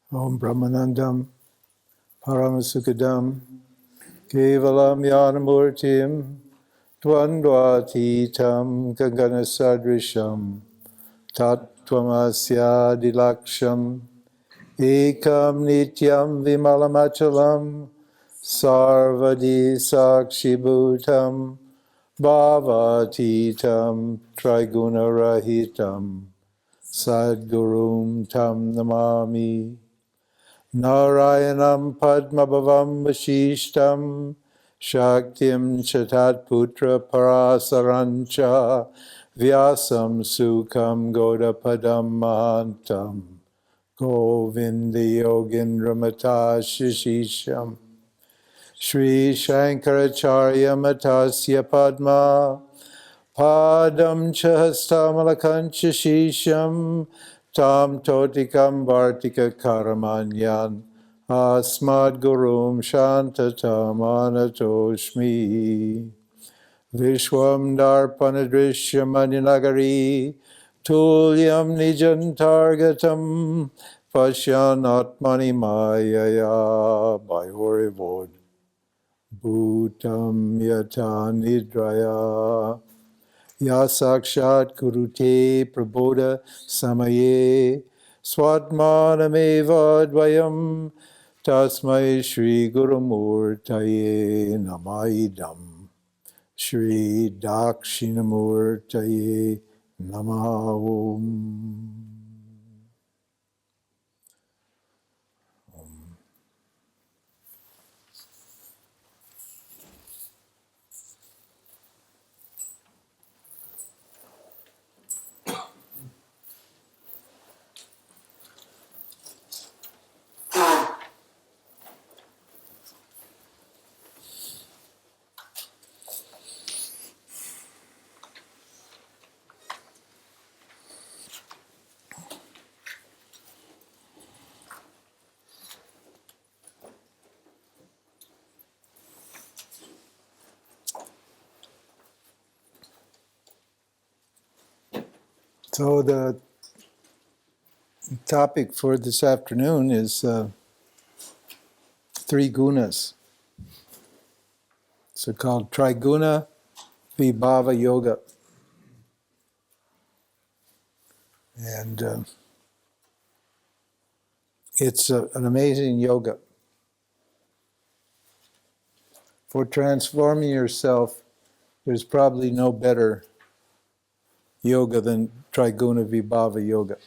Om Brahmanandam Paramasukadam Kevalam Yanamurtim Dvandvatitam Gaganasadrisham Tattvamasya Dilaksham Ekam Nityam Vimalamachalam Sarvadi Sakshibhutam Bhavatitam Triguna-Rahitam Sadgurum Tam Namami Narayanam Padmabhavam Vashishtam Shaktim Chatat Putra Parasarancha Vyasam Sukham Godapadam Mahantam Govinda Yogindra Mata Shishisham Shri Shankaracharya Matasya Padma Padam Chahastamalakan Shisham Tam Totikam Vartika Karamanyan Asmad Gurum Shantatam Anatoshmi Vishwam Darpanadrishya Maninagari Tulyam Nijantargatam Pashyan Atmani Mayaya Bhayorivod Bhutam Yata Nidraya Ya Sakshat Kurute Prabodha Samaye Swatmanameva Dvayam Tasmai Shri Gurumurtaye Namaidam Shri Dakshinamurtaye Namaha So the topic for this afternoon is three gunas. It's called Triguna-Yoga. And it's an amazing yoga. For transforming yourself, there's probably no better yoga than Triguna-Yoga.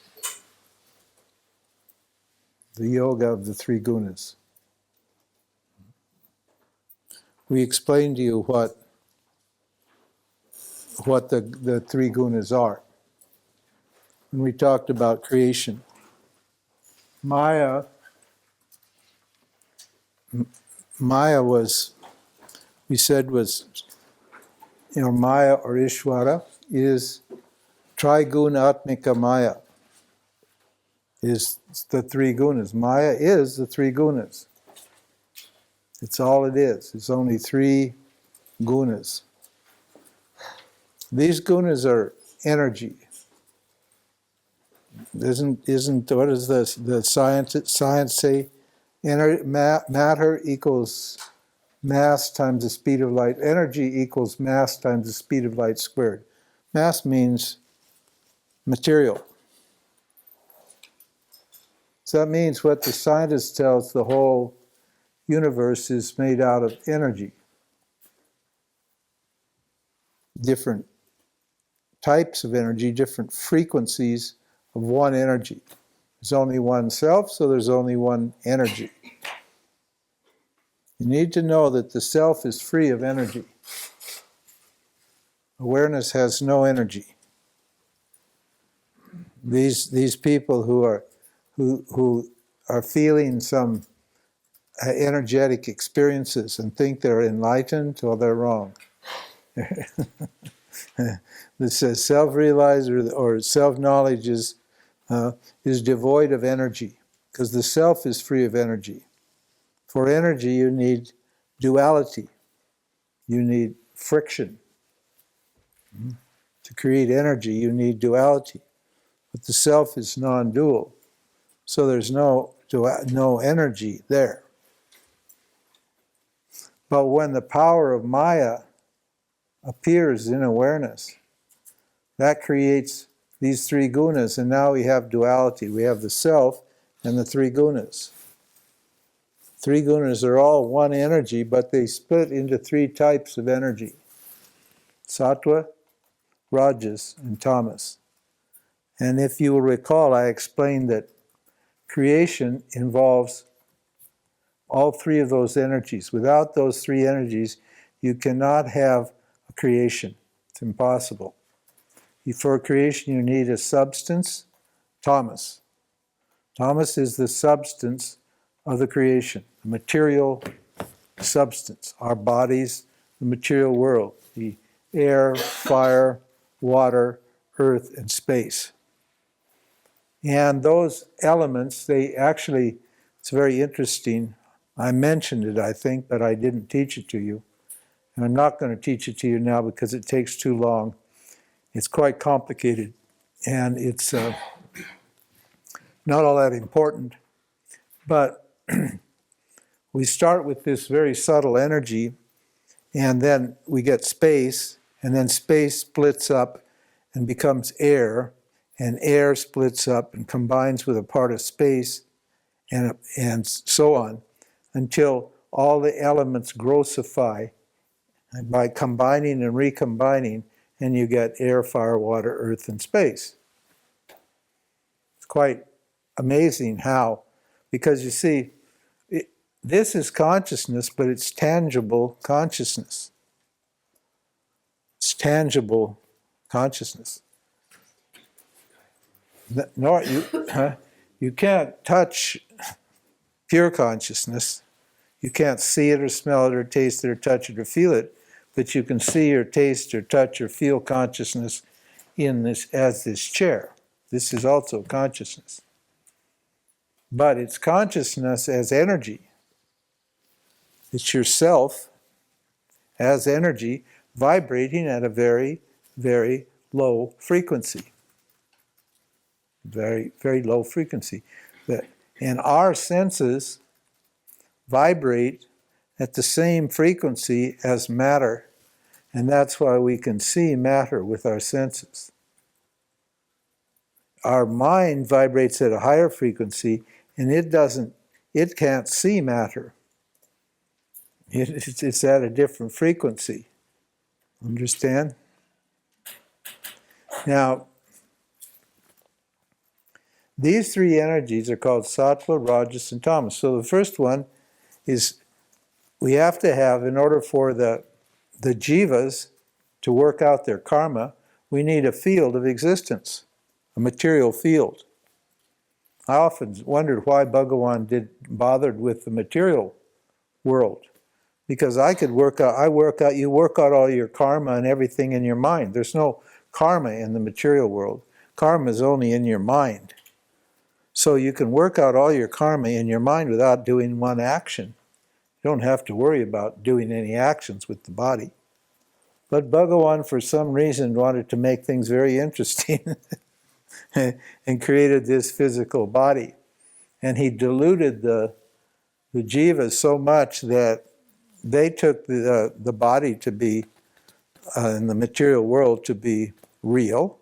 The yoga of the three gunas. We explained to you what the three gunas are. And we talked about creation. Maya was, we said was, Maya or Ishvara is Trigunatmika Maya, is the three gunas. Maya is the three gunas. It's all it is. It's only three gunas. These gunas are energy. Isn't what does the science say? Matter equals mass times the speed of light. Energy equals mass times the speed of light squared. Mass means material. So that means what the scientist tells the whole universe is made out of energy. Different types of energy, different frequencies of one energy. There's only one self, so there's only one energy. You need to know that the self is free of energy. Awareness has no energy. These people who are feeling some energetic experiences and think they're enlightened, well, they're wrong. This says self-realized or self-knowledge is devoid of energy, because the self is free of energy. For energy, you need duality. You need friction. To create energy, you need duality. But the self is non-dual. So there's no no energy there. But when the power of Maya appears in awareness, that creates these three gunas, and now we have duality. We have the self and the three gunas. Three gunas are all one energy, but they split into three types of energy: sattva, rajas, and tamas. And if you will recall, I explained that creation involves all three of those energies. Without those three energies, you cannot have a creation. It's impossible. For creation, you need a substance, tamas. Tamas is the substance of the creation, the material substance, our bodies, the material world, the air, fire, water, earth, and space. And those elements, it's very interesting. I mentioned it, I think, but I didn't teach it to you. And I'm not going to teach it to you now because it takes too long. It's quite complicated, and it's not all that important. But we start with this very subtle energy, and then we get space, and then space splits up and becomes air, and air splits up and combines with a part of space, and so on, until all the elements grossify by combining and recombining, and you get air, fire, water, earth, and space. It's quite amazing how, because you see, this is consciousness, but it's tangible consciousness. It's tangible consciousness. No, you can't touch pure consciousness. You can't see it or smell it or taste it or touch it or feel it, but you can see or taste or touch or feel consciousness in this as this chair. This is also consciousness. But it's consciousness as energy. It's yourself as energy vibrating at a very, very low frequency. Very, very low frequency. And our senses vibrate at the same frequency as matter. And that's why we can see matter with our senses. Our mind vibrates at a higher frequency, and it can't see matter. It's at a different frequency. Understand? Now, these three energies are called sattva, rajas, and tamas. So the first one is we have to have, in order for the jivas to work out their karma, we need a field of existence, a material field. I often wondered why Bhagavan bothered with the material world. Because you work out all your karma and everything in your mind. There's no karma in the material world. Karma is only in your mind. So you can work out all your karma in your mind without doing one action. You don't have to worry about doing any actions with the body. But Bhagavan, for some reason, wanted to make things very interesting and created this physical body. And he diluted the jivas so much that they took the body to be, in the material world, to be real.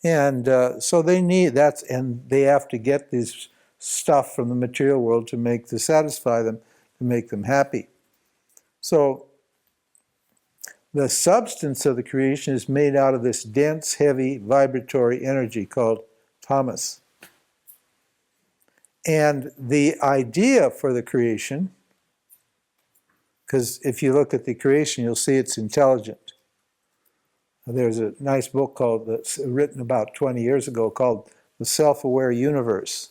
And so they need that, and they have to get this stuff from the material world to satisfy them, to make them happy. So the substance of the creation is made out of this dense, heavy, vibratory energy called tamas. And the idea for the creation, because if you look at the creation, you'll see it's intelligent. There's a nice book that's written about 20 years ago called The Self-Aware Universe.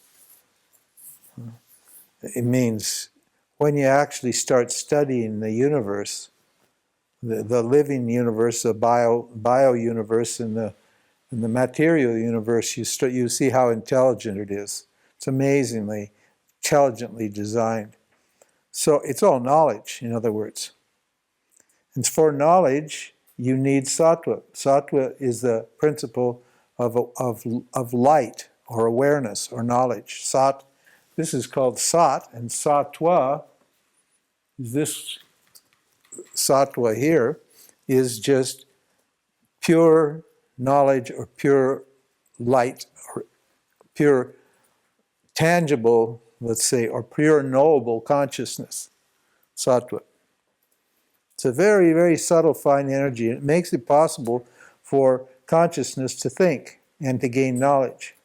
It means when you actually start studying the universe, the living universe, the bio universe, and the material universe, you see how intelligent it is. It's amazingly intelligently designed. So it's all knowledge, in other words. And for knowledge, you need sattva. Sattva is the principle of light or awareness or knowledge. Sat this is called Sat, and Sattva, this Sattva here, is just pure knowledge or pure light or pure tangible, let's say, or pure knowable consciousness, Sattva. It's a very, very subtle, fine energy. It makes it possible for consciousness to think and to gain knowledge.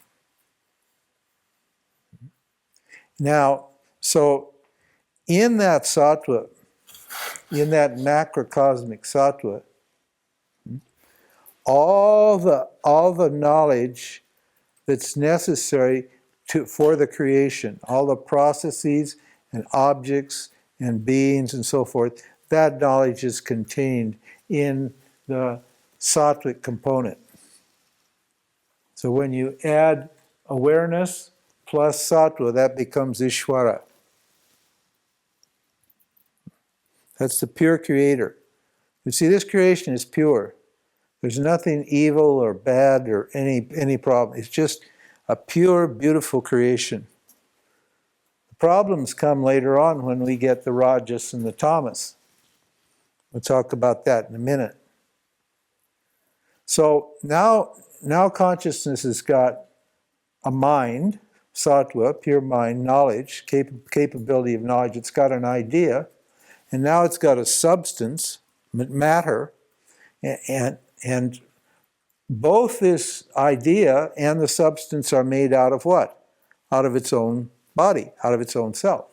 Now, so in that Sattva, in that macrocosmic Sattva, all the knowledge that's necessary for the creation, all the processes and objects and beings and so forth, that knowledge is contained in the Sattvic component. So when you add awareness plus Sattva, that becomes Ishvara. That's the pure creator. You see, this creation is pure. There's nothing evil or bad or any problem. It's just a pure, beautiful creation. The problems come later on when we get the Rajas and the Tamas. We'll talk about that in a minute. So now consciousness has got a mind, Sattva, pure mind, knowledge, capability of knowledge. It's got an idea, and now it's got a substance, matter, and both this idea and the substance are made out of what? Out of its own body, out of its own self.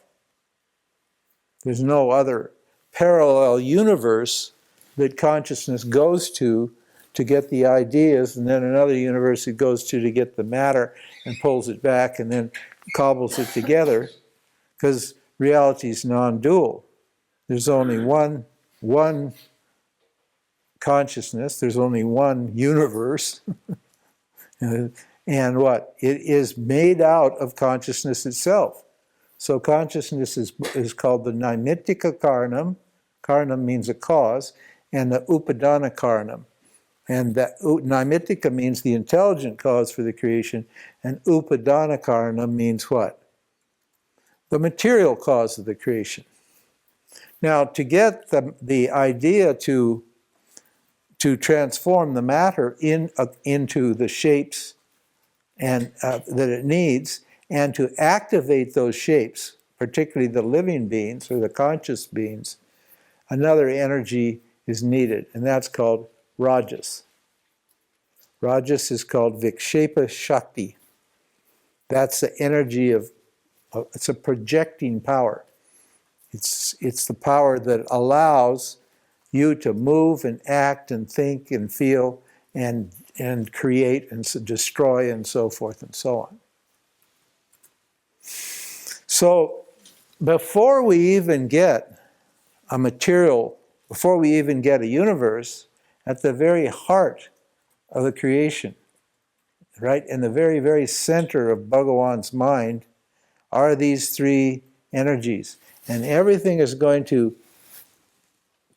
There's no other parallel universe that consciousness goes to get the ideas, and then another universe it goes to get the matter and pulls it back and then cobbles it together, because reality is non-dual. There's only one consciousness, there's only one universe, and what? It is made out of consciousness itself. So consciousness is called the Naimittika Karanam. Karanam means a cause, and the Upadana Karanam. And that Naimittika means the intelligent cause for the creation, and Upadana Karanam means what? The material cause of the creation. Now, to get the idea to transform the matter into the shapes and that it needs, and to activate those shapes, particularly the living beings or the conscious beings, another energy is needed, and that's called Rajas. Rajas is called Vikshepa Shakti. That's the energy it's a projecting power. It's the power that allows you to move and act and think and feel and create and destroy and so forth and so on. So before we even get a material, before we even get a universe, at the very heart of the creation, right, in the very, very center of Bhagawan's mind, are these three energies. And everything is going to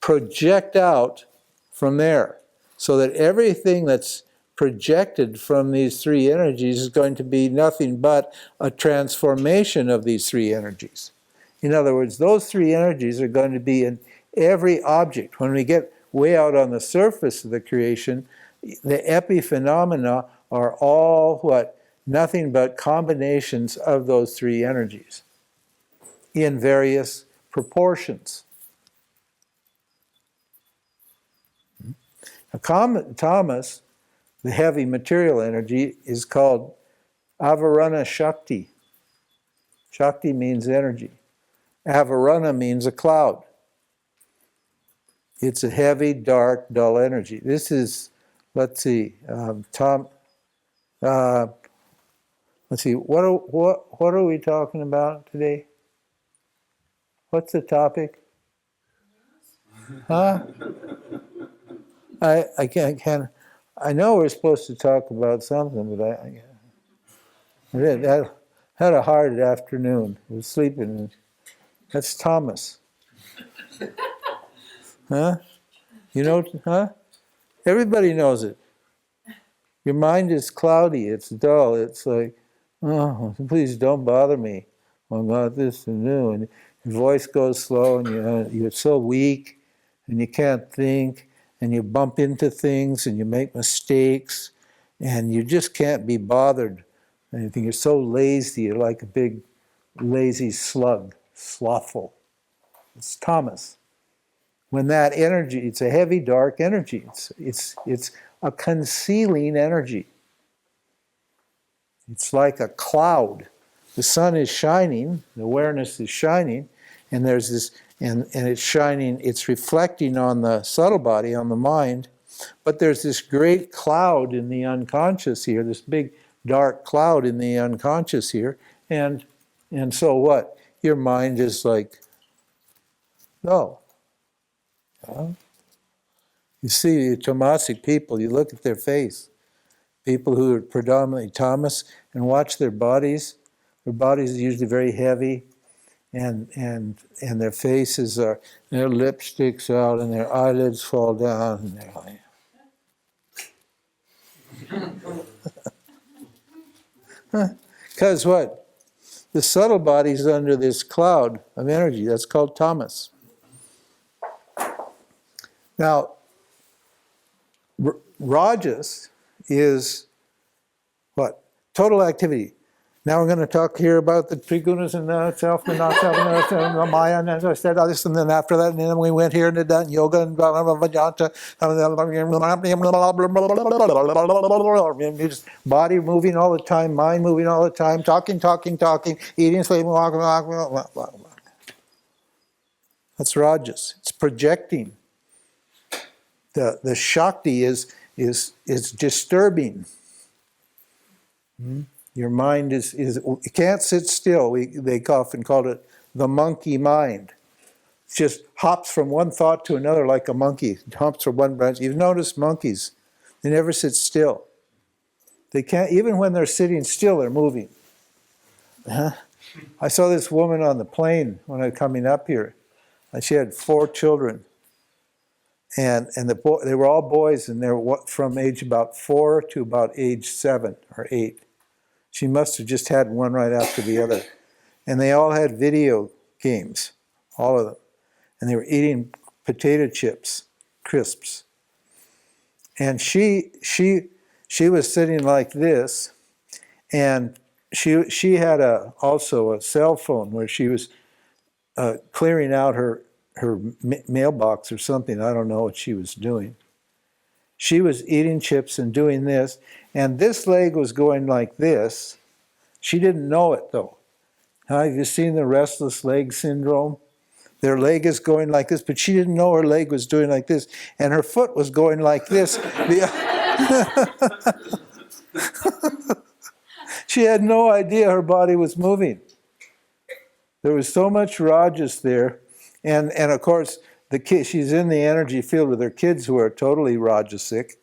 project out from there, so that everything that's projected from these three energies is going to be nothing but a transformation of these three energies. In other words, those three energies are going to be in every object. When we get way out on the surface of the creation, the epiphenomena are all what? Nothing but combinations of those three energies in various proportions. Tamas, the heavy material energy, is called Avarana Shakti. Shakti means energy. Avarana means a cloud. It's a heavy, dark, dull energy. This is, let's see, let's see, what are we talking about today? What's the topic? Huh? I can't. I know we're supposed to talk about something, but I had a hard afternoon. I was sleeping. That's Tamas. Huh? You know, huh? Everybody knows it. Your mind is cloudy. It's dull. It's like, oh, please don't bother me. well, not this and new, and your voice goes slow, and you're so weak, and you can't think, and you bump into things, and you make mistakes, and you just can't be bothered. Anything. You're so lazy, you're like a big lazy slug, slothful. It's Tamas. When that energy, it's a heavy, dark energy. It's a concealing energy. It's like a cloud. The sun is shining, the awareness is shining, and there's this, and it's shining, it's reflecting on the subtle body, on the mind, but there's this great cloud in the unconscious here, this big dark cloud in the unconscious here, and so what? Your mind is like, no. You see Tamasic people, you look at their face, people who are predominantly Tamas, and watch their bodies. Their bodies are usually very heavy, and their faces are, their lip sticks out, and their eyelids fall down, and they're like, because what? The subtle body's under this cloud of energy. That's called Tamas. Now, Rajas is what? Total activity. Now we're going to talk here about the Trigunas and self and not self and the Maya, and as I said, this, and then after that, and then we went here and did that and yoga and Vedanta, just body moving all the time, mind moving all the time, talking, eating, sleeping, walking. That's Rajas. It's projecting. The Shakti is disturbing. Your mind is it can't sit still. They often call it the monkey mind. It just hops from one thought to another like a monkey. It hops from one branch. You've noticed monkeys, they never sit still. They can't, even when they're sitting still, they're moving. I saw this woman on the plane when I was coming up here, and she had 4 children. And they were all boys, and they were from age about 4 to about age 7 or 8. She must have just had one right after the other. And they all had video games, all of them. And they were eating potato chips, crisps. And she was sitting like this, and she had also a cell phone where she was clearing out her mailbox or something. I don't know what she was doing. She was eating chips and doing this, and this leg was going like this. She didn't know it, though. Have you seen the restless leg syndrome? Their leg is going like this, but she didn't know her leg was doing like this, and her foot was going like this. She had no idea her body was moving. There was so much Rajas there. And of course, she's in the energy field with her kids who are totally Rajasic.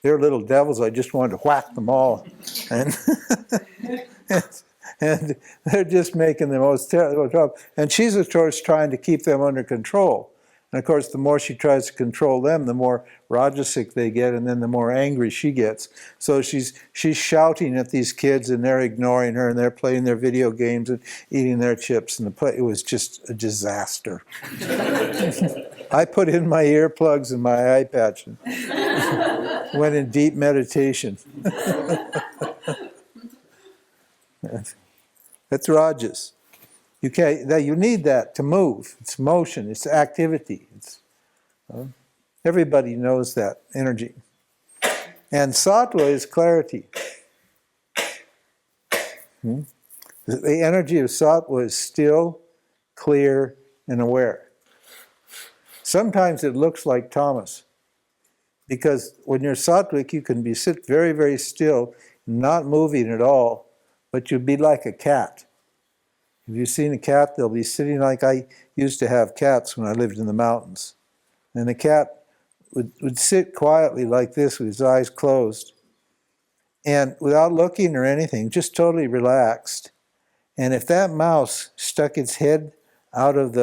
They're little devils. I just wanted to whack them all. And they're just making the most terrible trouble. And she's, of course, trying to keep them under control. And of course, the more she tries to control them, the more Rajasic they get, and then the more angry she gets. So she's shouting at these kids, and they're ignoring her, and they're playing their video games and eating their chips. And it was just a disaster. I put in my earplugs and my eye patch and went in deep meditation. That's Rajas. You need that to move. It's motion. It's activity. Everybody knows that energy. And Sattva is clarity. The energy of Sattva is still, clear, and aware. Sometimes it looks like Tamas, because when you're Sattvic, you can sit very, very still, not moving at all, but you'd be like a cat. Have you seen a cat? They'll be sitting like I used to have cats when I lived in the mountains. And the cat would sit quietly like this with his eyes closed, and without looking or anything, just totally relaxed. And if that mouse stuck its head out of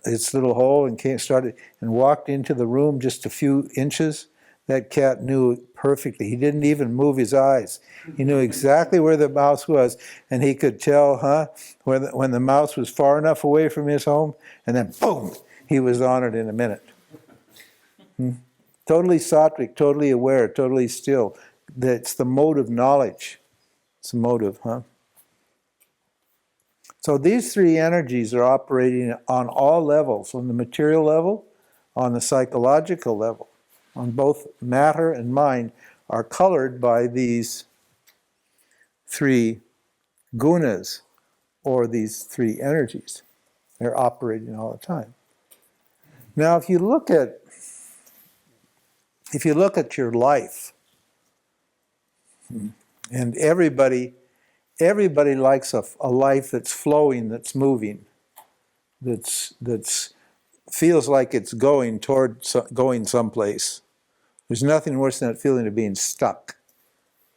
its little hole and walked into the room just a few inches, that cat knew perfectly. He didn't even move his eyes. He knew exactly where the mouse was, and he could tell, when the mouse was far enough away from his home, and then boom, he was on it in a minute. Totally sattvic, totally aware, totally still. That's the mode of knowledge. It's a motive, So these three energies are operating on all levels, on the material level, on the psychological level, on both matter and mind, are colored by these three gunas, or these three energies. They're operating all the time. Now, if you look at your life, and everybody likes a life that's flowing, that's moving, that's feels like it's going someplace. There's nothing worse than that feeling of being stuck.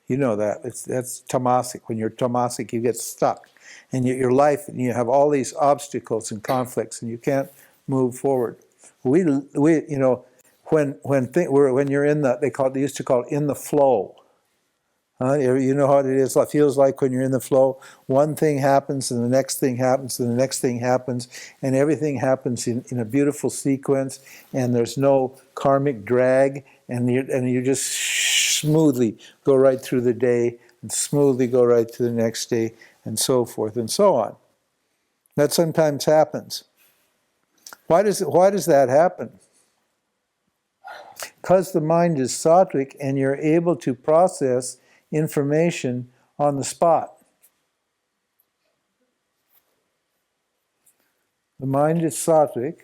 You know that. That's tamasic. When you're tamasic, you get stuck. And your life, and you have all these obstacles and conflicts, and you can't move forward. When you're in they used to call it in the flow. You know how it is. It feels like when you're in the flow, one thing happens, and the next thing happens, and the next thing happens, and everything happens in a beautiful sequence, and there's no karmic drag, and you just smoothly go right through the day, and smoothly go right to the next day, and so forth and so on. That sometimes happens. Why does that happen? Because the mind is sattvic, and you're able to process information on the spot. The mind is sattvic,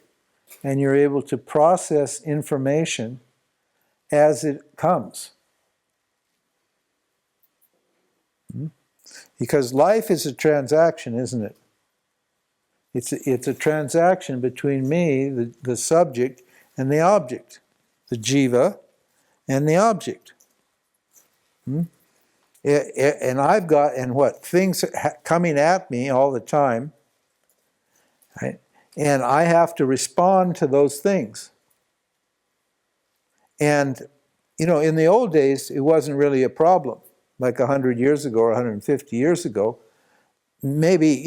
and you're able to process information as it comes. Because life is a transaction, isn't it? It's a transaction between me, the subject, and the object, the jiva, and the object. And I've got, things coming at me all the time, right? And I have to respond to those things. And, in the old days, it wasn't really a problem. Like 100 years ago or 150 years ago, maybe,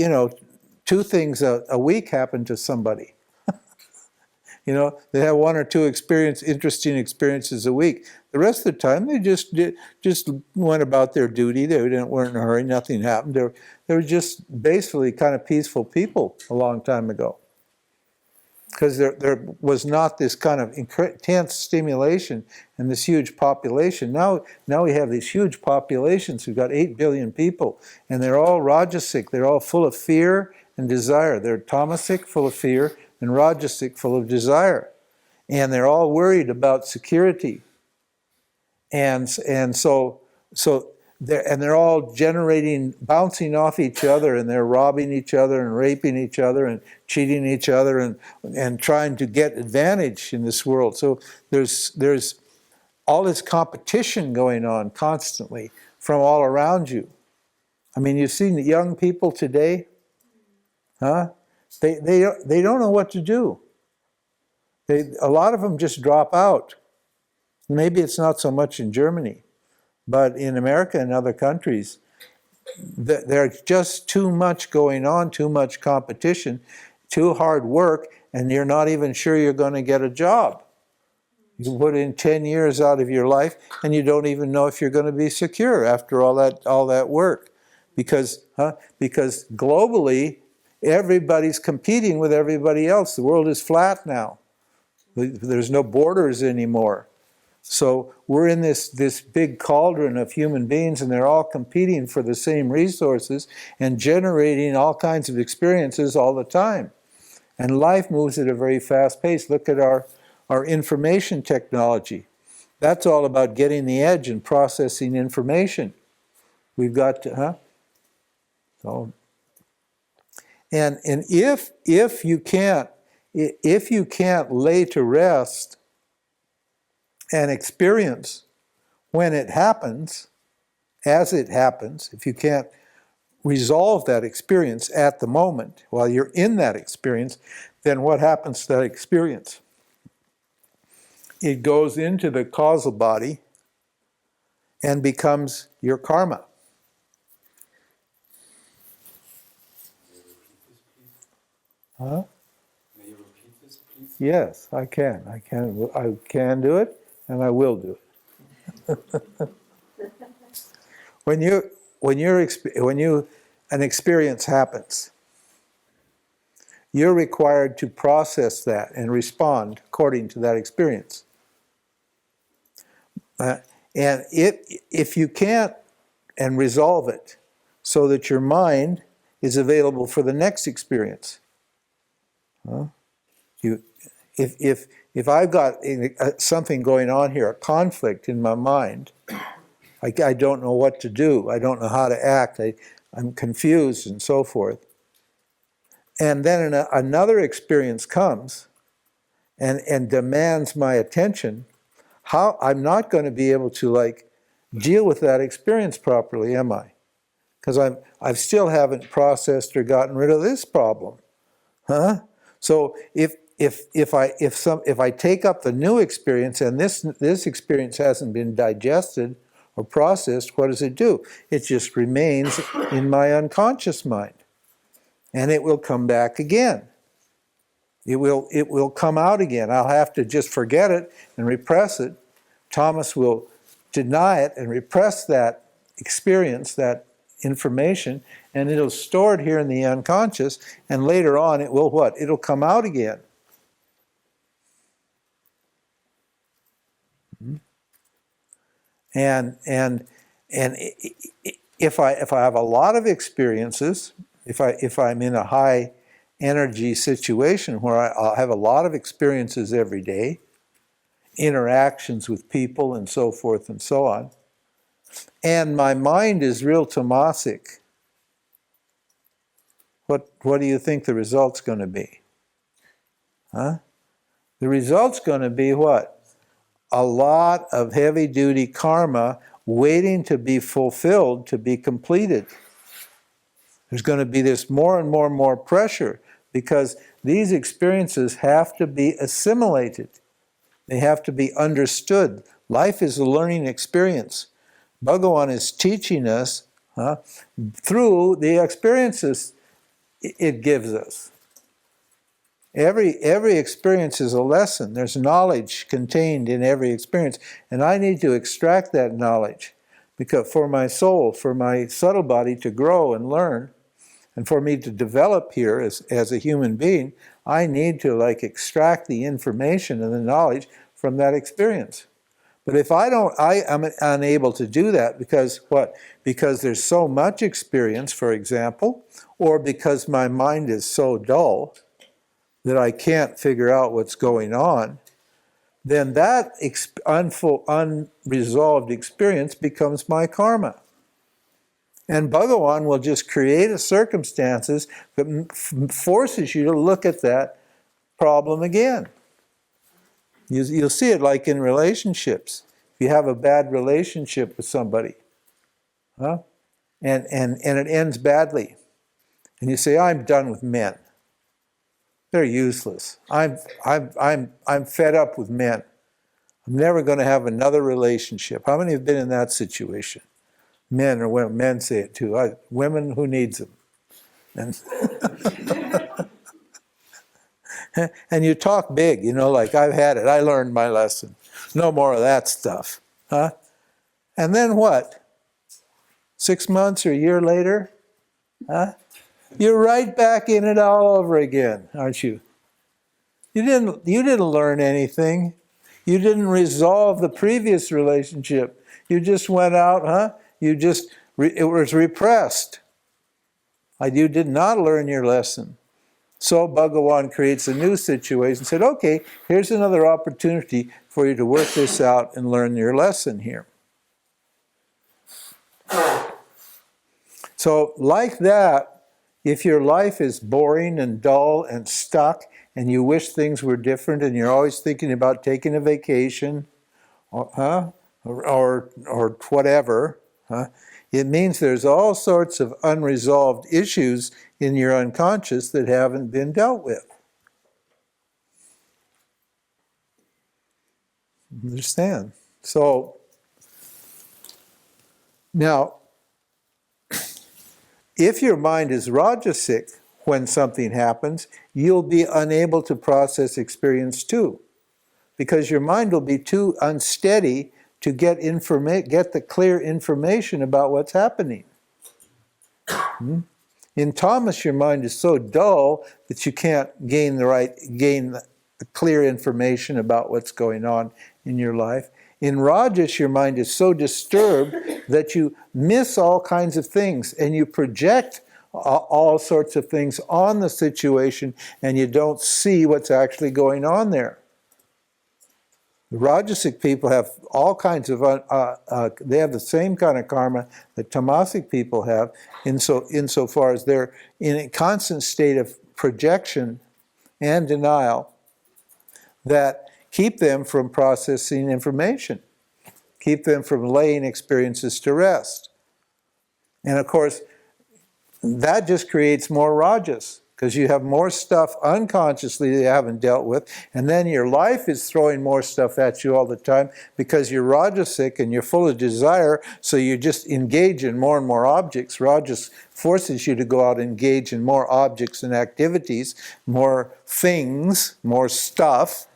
2 things a week happened to somebody. They have 1 or 2 interesting experiences a week. The rest of the time, they just went about their duty. They weren't in a hurry. Nothing happened. They were just basically kind of peaceful people a long time ago. Because there was not this kind of intense stimulation and this huge population. Now we have these huge populations. We've got 8 billion people, and they're all rajasic. They're all full of fear and desire. They're tamasic, full of fear, and rajasic, full of desire. And they're all worried about security. And so they're all bouncing off each other, and they're robbing each other and raping each other and cheating each other and trying to get advantage in this world. So there's all this competition going on constantly from all around you. I mean, you've seen the young people today, They don't know what to do. A lot of them just drop out. Maybe it's not so much in Germany, but in America and other countries, there's just too much going on, too much competition, too hard work, and you're not even sure you're going to get a job. You put in 10 years out of your life, and you don't even know if you're going to be secure after all that work, because globally everybody's competing with everybody else. The world is flat now. There's no borders anymore. So we're in this big cauldron of human beings, and they're all competing for the same resources and generating all kinds of experiences all the time. And life moves at a very fast pace. Look at our information technology. That's all about getting the edge and processing information. We've got to, So, and if you can't lay to rest and experience when it happens, as it happens, if you can't resolve that experience at the moment while you're in that experience, then what happens to that experience? It goes into the causal body, and becomes your karma. Huh? May you repeat this, please? Yes, I can. I can do it, and I will do it. When an experience happens, you're required to process that and respond according to that experience. And if you can't and resolve it so that your mind is available for the next experience, if I've got something going on here, a conflict in my mind, I don't know what to do, I don't know how to act, I'm confused and so forth. And then another experience comes and demands my attention, I'm not going to be able to deal with that experience properly, am I? Because I still haven't processed or gotten rid of this problem, huh? So if I take up the new experience and this experience hasn't been digested or processed, what does it do? It just remains in my unconscious mind, and it will come back again. It will come out again. I'll have to just forget it and repress it. Tamas will deny it and repress that experience, that information, and it'll store it here in the unconscious, and later on it will what? It'll come out again. And if I have a lot of experiences, if I'm in a high energy situation where I'll have a lot of experiences every day, interactions with people and so forth and so on, and my mind is real tamasic, what do you think the result's going to be? Huh? The result's going to be what? A lot of heavy-duty karma waiting to be fulfilled, to be completed. There's going to be this more and more and more pressure because these experiences have to be assimilated. They have to be understood. Life is a learning experience. Bhagavan is teaching us through the experiences it gives us. Every experience is a lesson. There's knowledge contained in every experience, and I need to extract that knowledge because for my soul, for my subtle body to grow and learn, and for me to develop here as a human being, I need to extract the information and the knowledge from that experience. But if I am unable to do that because what? Because there's so much experience, for example, or because my mind is so dull that I can't figure out what's going on, then that unresolved experience becomes my karma. And Bhagavan will just create a circumstances that forces you to look at that problem again. You'll see it like in relationships. If you have a bad relationship with somebody, and it ends badly, and you say, "I'm done with men. They're useless. I'm fed up with men. I'm never going to have another relationship." How many have been in that situation? Men or women. Men say it too. Women, who needs them? And you talk big, like I've had it. I learned my lesson. No more of that stuff, huh? And then what? 6 months or a year later, huh? You're right back in it all over again, aren't you? You didn't learn anything. You didn't resolve the previous relationship. You just went out, huh? It was repressed. You did not learn your lesson. So Bhagavan creates a new situation, said, okay, here's another opportunity for you to work this out and learn your lesson here. So like that, if your life is boring and dull and stuck, and you wish things were different, and you're always thinking about taking a vacation, or whatever, it means there's all sorts of unresolved issues in your unconscious that haven't been dealt with. Understand? So Now, if your mind is rajasic when something happens, you'll be unable to process experience too, because your mind will be too unsteady to get the clear information about what's happening. In Tamas, your mind is so dull that you can't gain the clear information about what's going on in your life. In Rajas, your mind is so disturbed that you miss all kinds of things and you project all sorts of things on the situation and you don't see what's actually going on there. The Rajasic people have all kinds of, they have the same kind of karma that Tamasic people have, insofar as they're in a constant state of projection and denial that keep them from processing information, keep them from laying experiences to rest. And of course, that just creates more rajas, because you have more stuff unconsciously that you haven't dealt with, and then your life is throwing more stuff at you all the time because you're rajasic and you're full of desire, so you just engage in more and more objects. Rajas forces you to go out and engage in more objects and activities, more things, more stuff,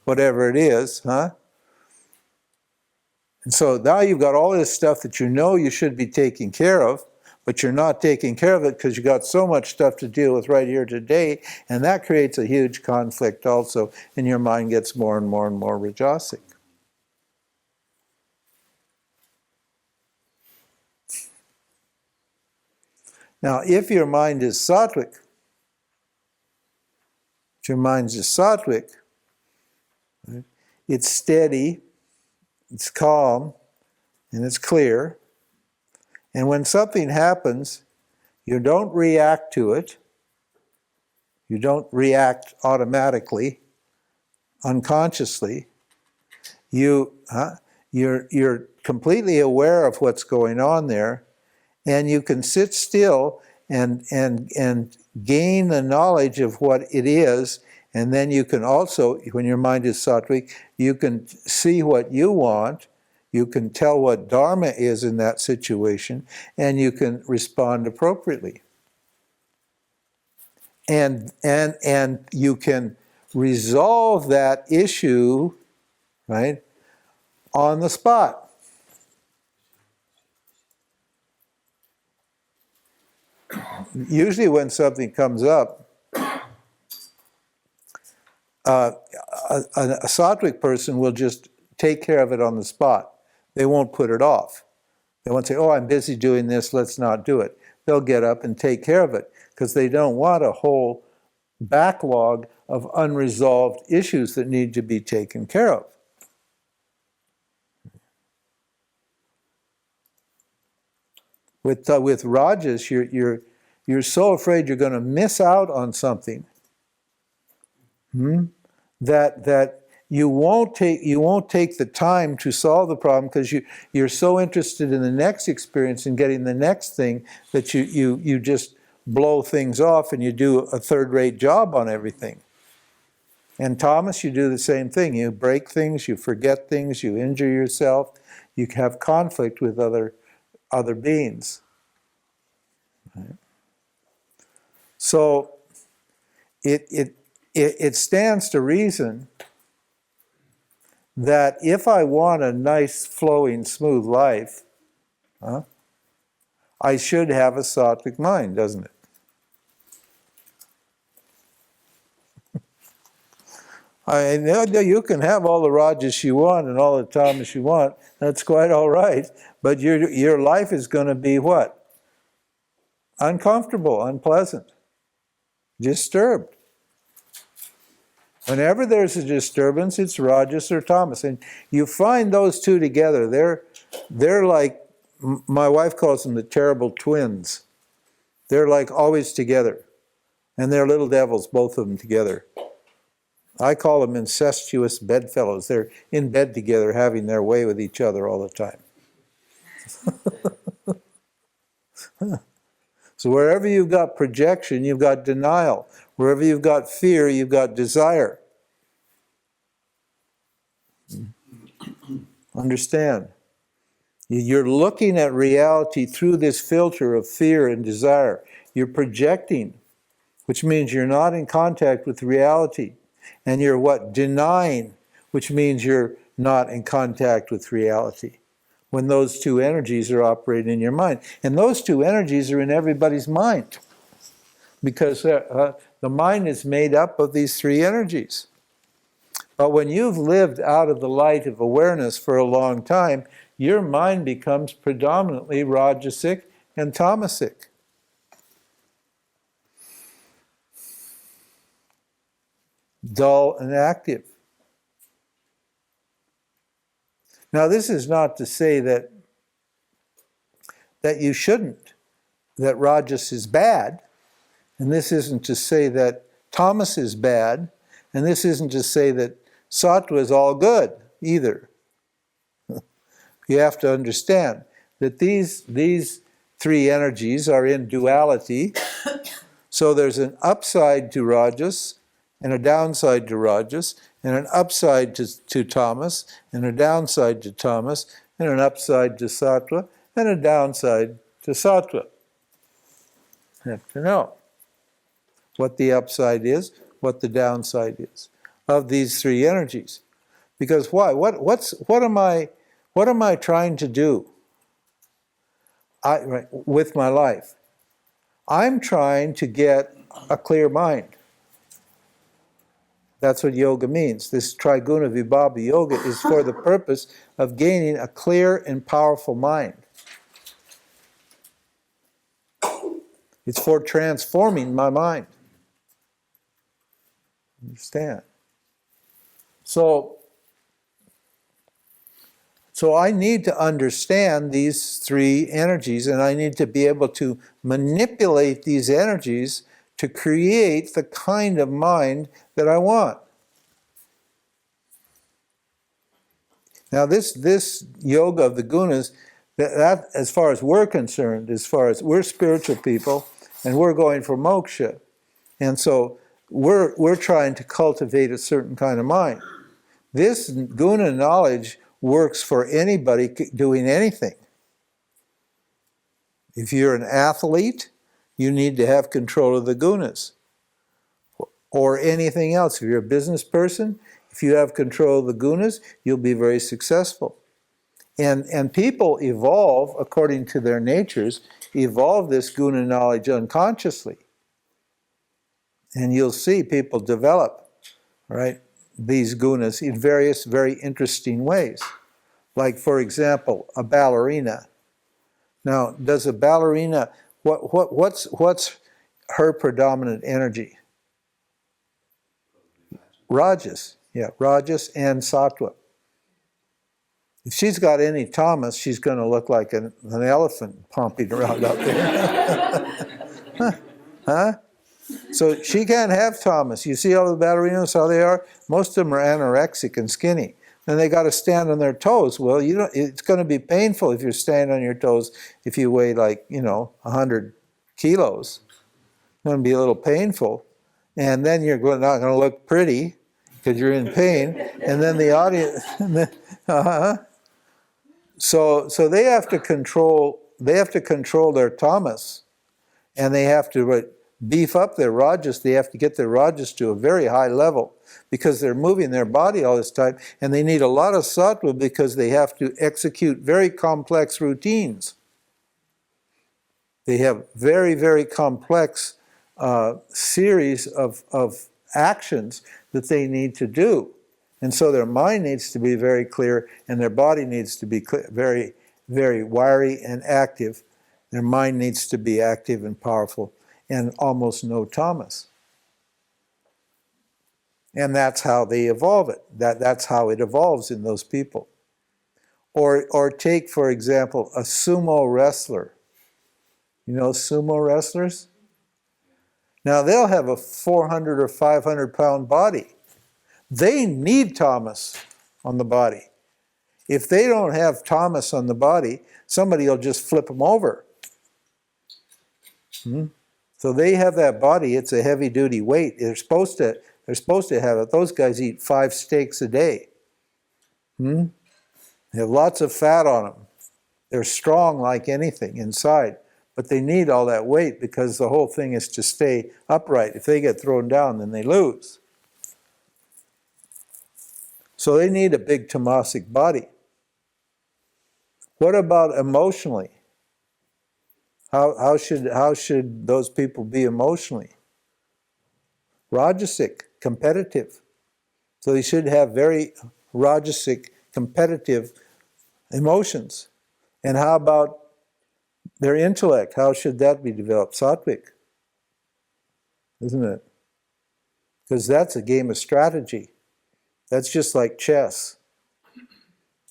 whatever it is, huh? And so now you've got all this stuff that you know you should be taking care of, but you're not taking care of it because you've got so much stuff to deal with right here today, and that creates a huge conflict also, and your mind gets more and more and more rajasic. Now, if your mind is sattvic, right, it's steady, it's calm, and it's clear. And when something happens, you don't react to it. You don't react automatically, unconsciously. You're completely aware of what's going on there, and you can sit still and gain the knowledge of what it is. And then you can also, when your mind is sattvic, you can see what you want. You can tell what dharma is in that situation, and you can respond appropriately. And you can resolve that issue, right, on the spot. Usually when something comes up, a sattvic person will just take care of it on the spot. They won't put it off. They won't say, oh, I'm busy doing this, let's not do it. They'll get up and take care of it because they don't want a whole backlog of unresolved issues that need to be taken care of. With rajas, you're so afraid you're going to miss out on something that you won't take the time to solve the problem because you're so interested in the next experience and getting the next thing that you just blow things off and you do a third-rate job on everything. And Tamas, you do the same thing. You break things, you forget things, you injure yourself, you have conflict with other beings. Right? So it stands to reason that if I want a nice, flowing, smooth life, I should have a sattvic mind, doesn't it? I know you can have all the rajas you want and all the tamas you want. That's quite all right. But your life is going to be what? Uncomfortable, unpleasant, disturbed. Whenever there's a disturbance, it's rajas or tamas. And you find those two together. They're like, my wife calls them the terrible twins. They're like always together. And they're little devils, both of them together. I call them incestuous bedfellows. They're in bed together, having their way with each other all the time. So wherever you've got projection, you've got denial. Wherever you've got fear, you've got desire. Understand? You're looking at reality through this filter of fear and desire. You're projecting, which means you're not in contact with reality. And you're what? Denying, which means you're not in contact with reality. When those two energies are operating in your mind. And those two energies are in everybody's mind. Because the mind is made up of these three energies. But when you've lived out of the light of awareness for a long time, your mind becomes predominantly Rajasic and Tamasic. Dull and active. Now, this is not to say that you shouldn't, that Rajas is bad, and this isn't to say that Tamas is bad, and this isn't to say that Sattva is all good either. You have to understand that these three energies are in duality, so there's an upside to Rajas, and a downside to Rajas, and an upside to Tamas, and a downside to Tamas, and an upside to Sattva, and a downside to Sattva. You have to know what the upside is, what the downside is of these three energies. Because why? What am I trying to do with my life? I'm trying to get a clear mind. That's what yoga means. This Triguna-Yoga yoga is for the purpose of gaining a clear and powerful mind. It's for transforming my mind. Understand? So I need to understand these three energies, and I need to be able to manipulate these energies to create the kind of mind that I want. Now this yoga of the gunas, that as far as we're concerned, as far as we're spiritual people, and we're going for moksha, and so we're trying to cultivate a certain kind of mind. This guna knowledge works for anybody doing anything. If you're an athlete, you need to have control of the gunas. Or anything else. If you're a business person, if you have control of the gunas, you'll be very successful. And people evolve, according to their natures, evolve this guna knowledge unconsciously. And you'll see people develop, right, these gunas in various very interesting ways. Like, for example, a ballerina. Now, does a ballerina, what's her predominant energy? Rajas, yeah, Rajas and Sattva. If she's got any Tamas, she's going to look like an elephant pumping around out there. Huh? So she can't have Tamas. You see all the ballerinas, how they are? Most of them are anorexic and skinny. And they got to stand on their toes. Well, it's going to be painful if you're standing on your toes if you weigh 100 kilos. It's going to be a little painful. And then you're not going to look pretty because you're in pain. And then the audience, so they have to control their tamas, and they have to beef up their rajas. They have to get their rajas to a very high level because they're moving their body all this time, and they need a lot of sattva because they have to execute very complex routines. They have very, very complex series of actions that they need to do. And so their mind needs to be very clear, and their body needs to be very, very wiry and active. Their mind needs to be active and powerful, and almost no tamas. And that's how they evolve it. That's how it evolves in those people. Or take, for example, a sumo wrestler. You know sumo wrestlers? Now, they'll have a 400 or 500 pound body. They need tamas on the body. If they don't have tamas on the body, somebody will just flip them over. So they have that body. It's a heavy duty weight. They're supposed to have it. Those guys eat 5 steaks a day. They have lots of fat on them. They're strong like anything inside, but they need all that weight because the whole thing is to stay upright. If they get thrown down, then they lose. So they need a big tamasic body. What about emotionally? How should those people be emotionally? Rajasic, competitive. So they should have very rajasic, competitive emotions. And how about their intellect? How should that be developed? Sattvic, isn't it? Because that's a game of strategy. That's just like chess.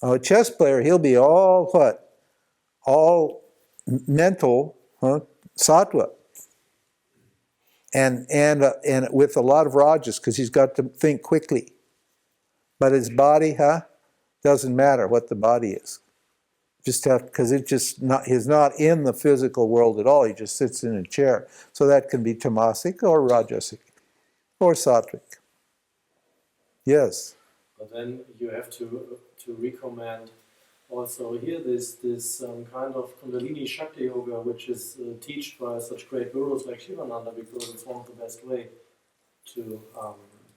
A chess player, he'll be all what? All mental, sattva. And with a lot of rajas, because he's got to think quickly. But his body, doesn't matter what the body is. Just have, because he's not in the physical world at all. He just sits in a chair. So that can be tamasic or rajasic or sattvic. Yes. But then you have to recommend also here this kind of Kundalini Shakti Yoga, which is taught by such great gurus like Shivananda, because it's one of the best way to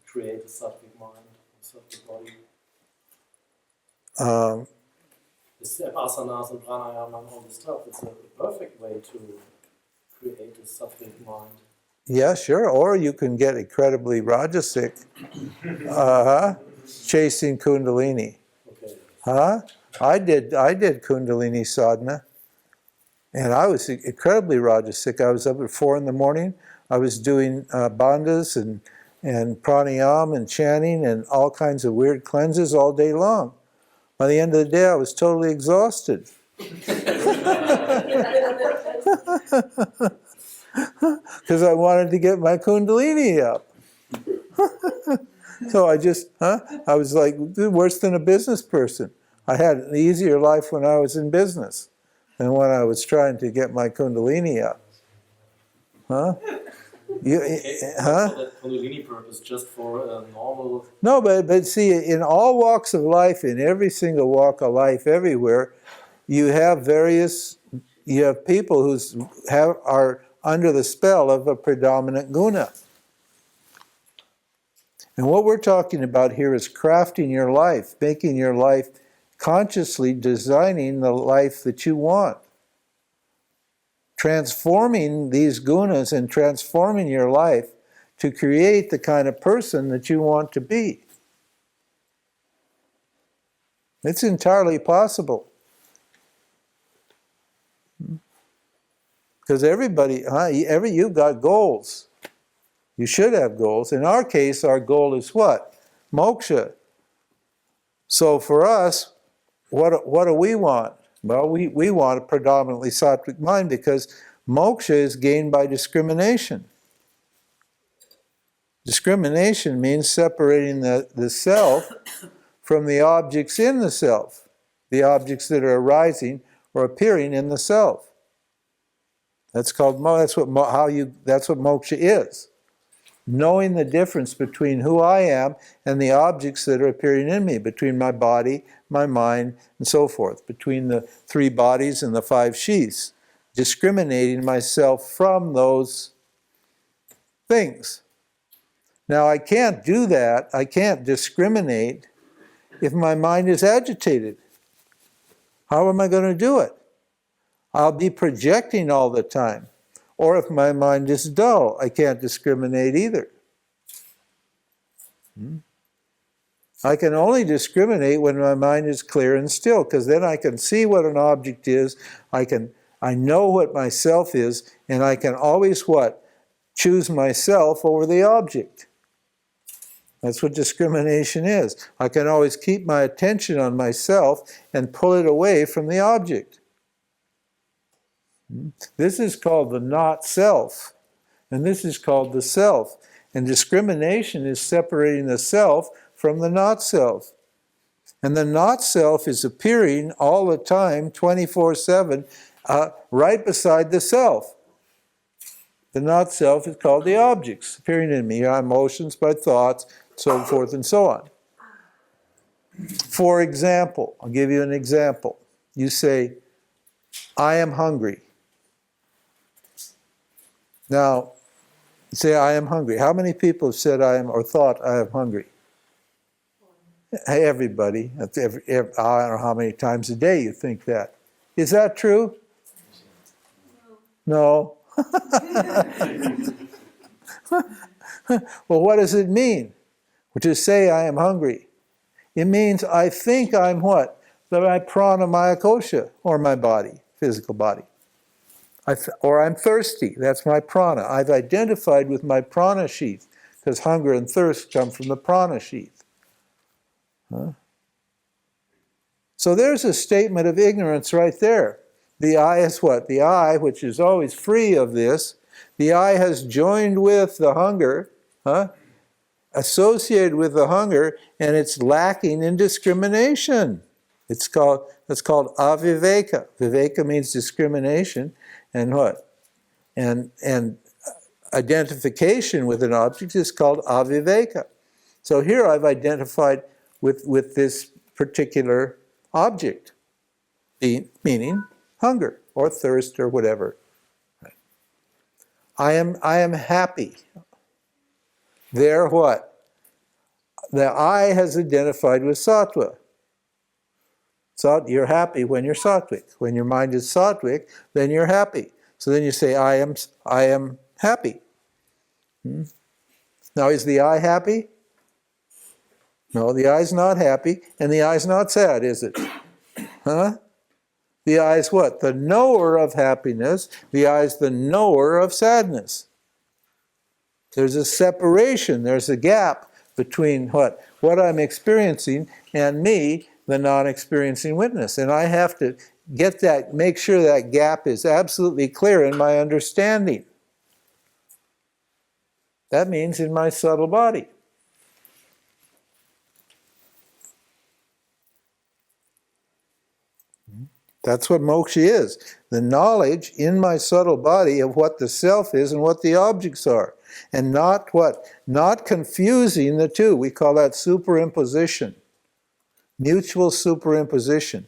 create a sattvic mind, a sattvic body. This asanas and pranayama and all this stuff, it's a perfect way to create a sattvic mind. Yeah, sure. Or you can get incredibly rajasic, chasing Kundalini. Okay. I did Kundalini sadhana, and I was incredibly rajasic. I was up at 4 a.m. I was doing bandhas and pranayam and chanting and all kinds of weird cleanses all day long. By the end of the day, I was totally exhausted. Because I wanted to get my Kundalini up. So I was like worse than a business person. I had an easier life when I was in business than when I was trying to get my Kundalini up. So that Kundalini purpose just for a normal... No, but see, in all walks of life, in every single walk of life, everywhere, you have people who are under the spell of a predominant guna. And what we're talking about here is crafting your life, making your life, consciously designing the life that you want. Transforming these gunas and transforming your life to create the kind of person that you want to be. It's entirely possible. Because you've got goals. You should have goals. In our case, our goal is what? Moksha. So for us, what do we want? Well, we want a predominantly sattvic mind because moksha is gained by discrimination. Discrimination means separating the self from the objects in the self, the objects that are arising or appearing in the self. That's called that's what moksha is. Knowing the difference between who I am and the objects that are appearing in me, between my body, my mind, and so forth, between the 3 bodies and the 5 sheaths, discriminating myself from those things. Now, I can't do that, I can't discriminate if my mind is agitated. How am I going to do it? I'll be projecting all the time. Or if my mind is dull, I can't discriminate either. I can only discriminate when my mind is clear and still, because then I can see what an object is, I know what myself is, and I can always choose myself over the object. That's what discrimination is. I can always keep my attention on myself and pull it away from the object. This is called the not self, and this is called the self. And discrimination is separating the self from the not self. And the not self is appearing all the time, 24/7, right beside the self. The not self is called the objects appearing in me, my emotions, my thoughts, so forth and so on. For example, I'll give you an example. You say, I am hungry. Now, say I am hungry. How many people have said I am or thought I am hungry? Hey, everybody. That's I don't know how many times a day you think that. Is that true? No. Well, what does it mean to say I am hungry? It means I think I'm what? My prana, maya, kosha, or my body, physical body. Or I'm thirsty. That's my prana. I've identified with my prana sheath, because hunger and thirst come from the prana sheath. Huh? So there's a statement of ignorance right there. The I is what? The I, which is always free of this, the I has joined with the hunger, associated with the hunger, and it's lacking in discrimination. That's called aviveka. Viveka means discrimination, and what? And identification with an object is called aviveka. So here I've identified with this particular object, meaning hunger or thirst or whatever. I am happy. There what? The I has identified with sattva. So you're happy when you're sattvic. When your mind is sattvic, then you're happy. So then you say, I am happy. Now is the I happy? No, the I's not happy, and the I's not sad, is it? Huh? The I is what? The knower of happiness. The I is the knower of sadness. There's a separation, there's a gap between what I'm experiencing and me, the non-experiencing witness. And I have to get that, make sure that gap is absolutely clear in my understanding. That means in my subtle body. That's what moksha is. The knowledge in my subtle body of what the self is and what the objects are. And not what? Not confusing the two. We call that superimposition. Mutual superimposition.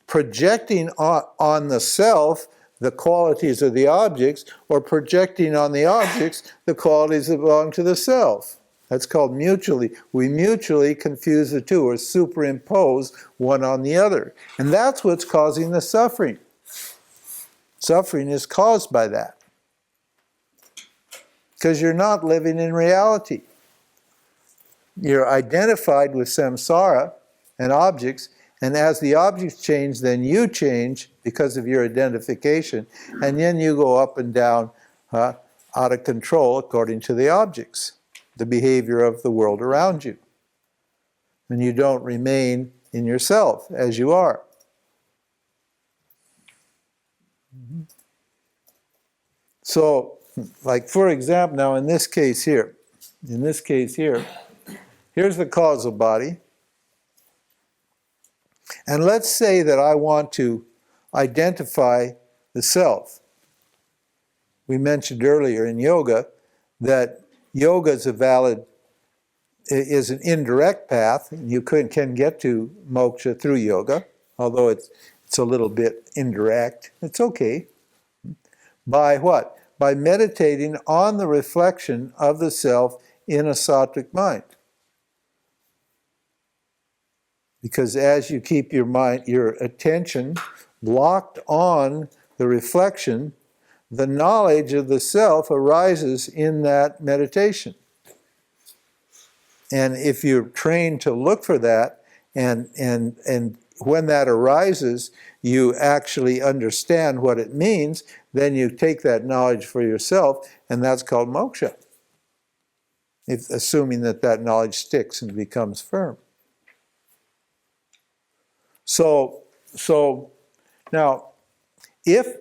Projecting on the self the qualities of the objects, or projecting on the objects the qualities that belong to the self. That's called mutually. We mutually confuse the two, or superimpose one on the other. And that's what's causing the suffering. Suffering is caused by that. Because you're not living in reality. You're identified with samsara and objects, and as the objects change, then you change because of your identification, and then you go up and down out of control according to the objects, the behavior of the world around you. And you don't remain in yourself as you are. So, like for example, now in this case here, here's the causal body. And let's say that I want to identify the self. We mentioned earlier in yoga that yoga is is an indirect path. You can get to moksha through yoga, although it's a little bit indirect. It's okay. By what? By meditating on the reflection of the self in a sattvic mind. Because as you keep your attention locked on the reflection, the knowledge of the self arises in that meditation. And if you're trained to look for that, and when that arises, you actually understand what it means, then you take that knowledge for yourself, and that's called moksha. Assuming that knowledge sticks and becomes firm. So now, if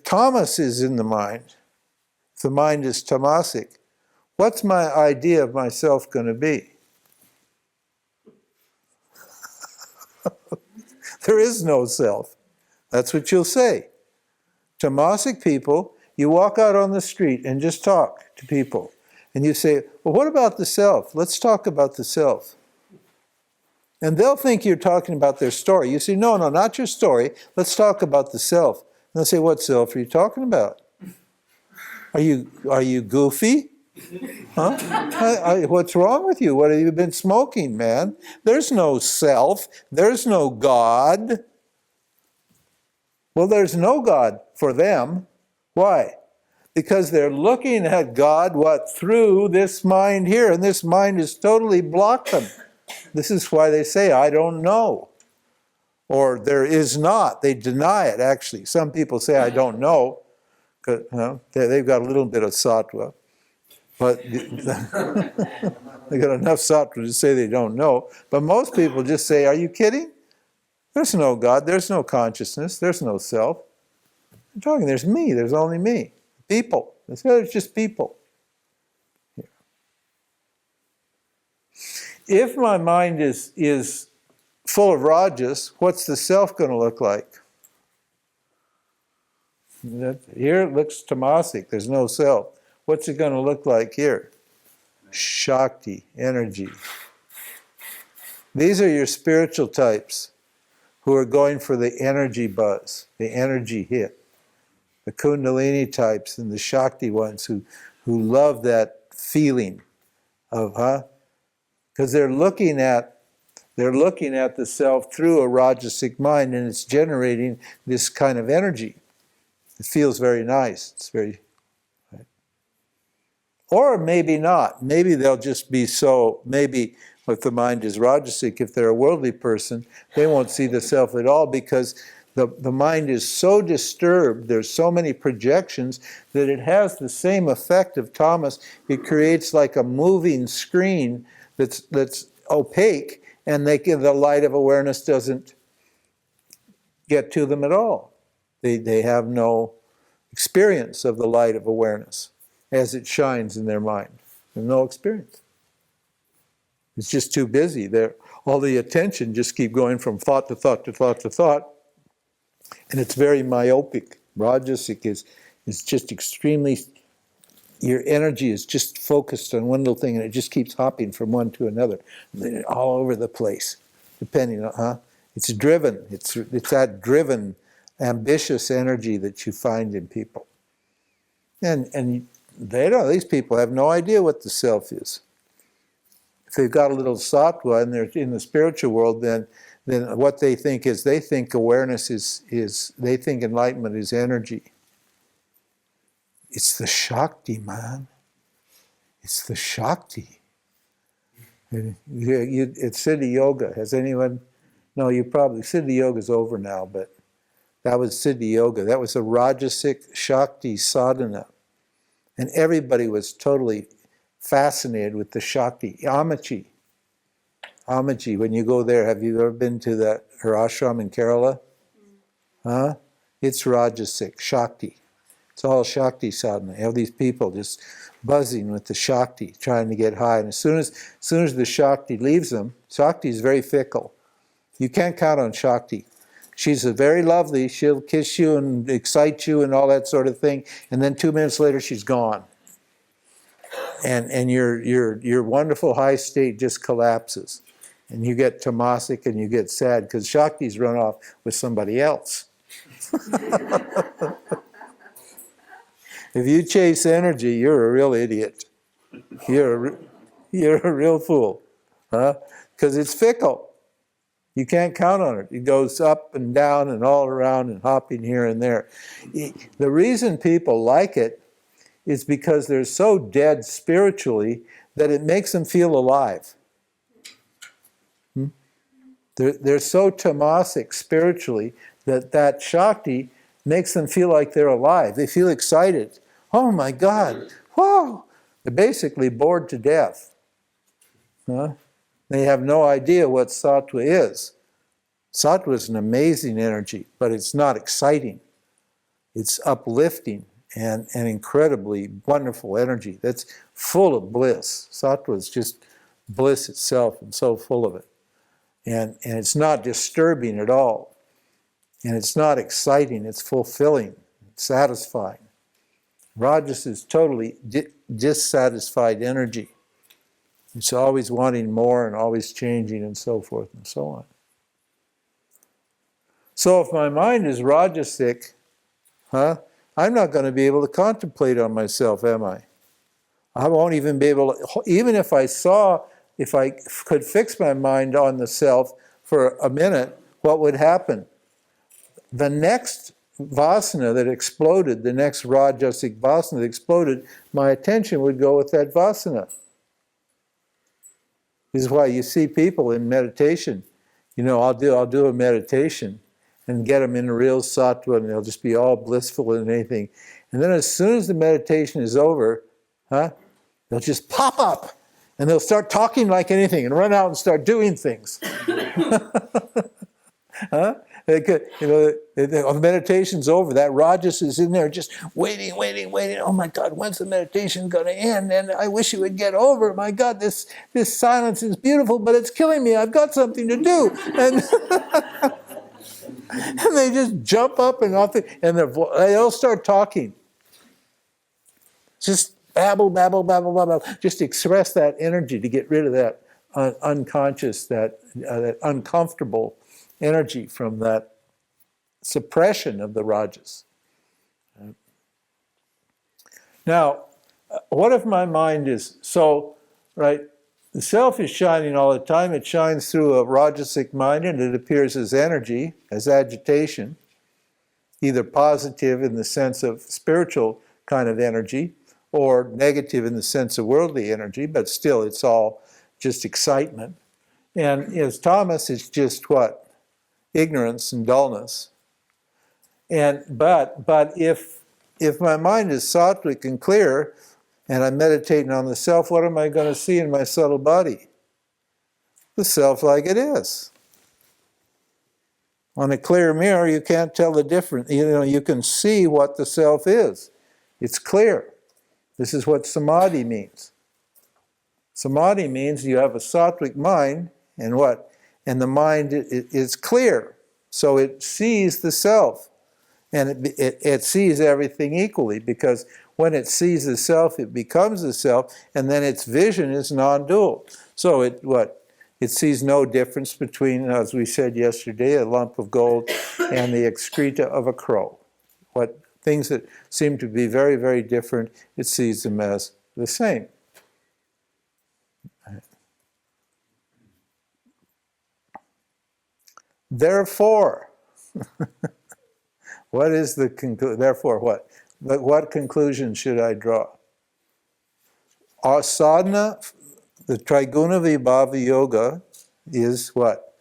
tamas is in the mind, if the mind is tamasic, what's my idea of myself going to be? There is no self. That's what you'll say. Tamasic people, you walk out on the street and just talk to people. And you say, well, what about the self? Let's talk about the self. And they'll think you're talking about their story. You say, no, not your story. Let's talk about the self. And they'll say, what self are you talking about? Are you goofy? Huh? What's wrong with you? What have you been smoking, man? There's no self. There's no God. Well, there's no God for them. Why? Because they're looking at God, what? Through this mind here, and this mind has totally blocked them. This is why they say, I don't know. Or there is not. They deny it, actually. Some people say, I don't know. They've got a little bit of sattva. But they got enough sattva to say they don't know. But most people just say, are you kidding? There's no God. There's no consciousness. There's no self. I'm talking, there's me. There's only me. People. It's just people. If my mind is full of rajas, what's the self going to look like? Here it looks tamasic. There's no self. What's it going to look like here? Shakti, energy. These are your spiritual types who are going for the energy buzz, the energy hit. The Kundalini types and the Shakti ones who love that feeling of, because they're looking at the self through a rajasic mind, and it's generating this kind of energy. It feels very nice. It's very, right? Or maybe not. Maybe they'll just be so, maybe if the mind is rajasic, if they're a worldly person, they won't see the self at all because the mind is so disturbed, there's so many projections, that it has the same effect of Tamas. It creates like a moving screen that's opaque, and the light of awareness doesn't get to them at all. They have no experience of the light of awareness as it shines in their mind. There's no experience. It's just too busy. All the attention just keep going from thought to thought to thought to thought, and it's very myopic. Rajasic is just extremely, your energy is just focused on one little thing, and it just keeps hopping from one to another, all over the place, depending on, it's driven. It's that driven, ambitious energy that you find in people. And these people have no idea what the self is. If they've got a little sattva and they're in the spiritual world, then what they think is, they think awareness is they think enlightenment is energy. It's the Shakti, man. It's the Shakti. It's Siddha Yoga. Has anyone? No, you probably, Siddha Yoga is over now, but that was Siddha Yoga. That was a Rajasic Shakti sadhana. And everybody was totally fascinated with the Shakti. Amachi, when you go there, have you ever been to her ashram in Kerala? It's Rajasic, Shakti. It's all Shakti sadhana. You have these people just buzzing with the Shakti, trying to get high. And as soon as the Shakti leaves them, Shakti is very fickle. You can't count on Shakti. She's very lovely. She'll kiss you and excite you and all that sort of thing. And then 2 minutes later, she's gone. And your wonderful high state just collapses. And you get tamasic and you get sad because Shakti's run off with somebody else. If you chase energy, you're a real idiot. You're a real fool. Because it's fickle. You can't count on it. It goes up and down and all around and hopping here and there. The reason people like it is because they're so dead spiritually that it makes them feel alive. They're so tamasic spiritually that Shakti makes them feel like they're alive. They feel excited. Oh my God, wow! They're basically bored to death. They have no idea what sattva is. Sattva is an amazing energy, but it's not exciting. It's uplifting and incredibly wonderful energy that's full of bliss. Sattva is just bliss itself and so full of it. And it's not disturbing at all. And it's not exciting, it's fulfilling, it's satisfying. Rajas is totally dissatisfied energy. It's always wanting more and always changing and so forth and so on. So if my mind is rajasic, I'm not going to be able to contemplate on myself, am I? I won't even be able to, even if I could fix my mind on the self for a minute, what would happen? The next vasana that exploded, the next rajasic vasana that exploded, my attention would go with that vasana. This is why you see people in meditation. I'll do a meditation and get them in a real sattva, and they'll just be all blissful and anything. And then as soon as the meditation is over, they'll just pop up, and they'll start talking like anything and run out and start doing things. The meditation's over. That Rajas is in there just waiting. Oh my God, when's the meditation going to end? And I wish it would get over. My God, this silence is beautiful, but it's killing me. I've got something to do. And, and they just jump up and off, and they'll start talking. Just babble. Just express that energy to get rid of that unconscious, that uncomfortable energy from that suppression of the rajas. Now, what if my mind is right? The self is shining all the time. It shines through a rajasic mind, and it appears as energy, as agitation, either positive in the sense of spiritual kind of energy, or negative in the sense of worldly energy, but still it's all just excitement. And as Tamas, it's just what? Ignorance and dullness. But if my mind is sattvic and clear, and I'm meditating on the self, what am I going to see in my subtle body? The self like it is. On a clear mirror, you can't tell the difference. You can see what the self is. It's clear. This is what samadhi means. Samadhi means you have a sattvic mind, and what? And the mind is clear. So it sees the self. And it sees everything equally, because when it sees the self, it becomes the self, and then its vision is non-dual. So it sees no difference between, as we said yesterday, a lump of gold and the excreta of a crow. What things that seem to be very, very different, it sees them as the same. Therefore, what is the conclusion? Therefore, what? What conclusion should I draw? Our sadhana, the Triguna-Yoga yoga, is what?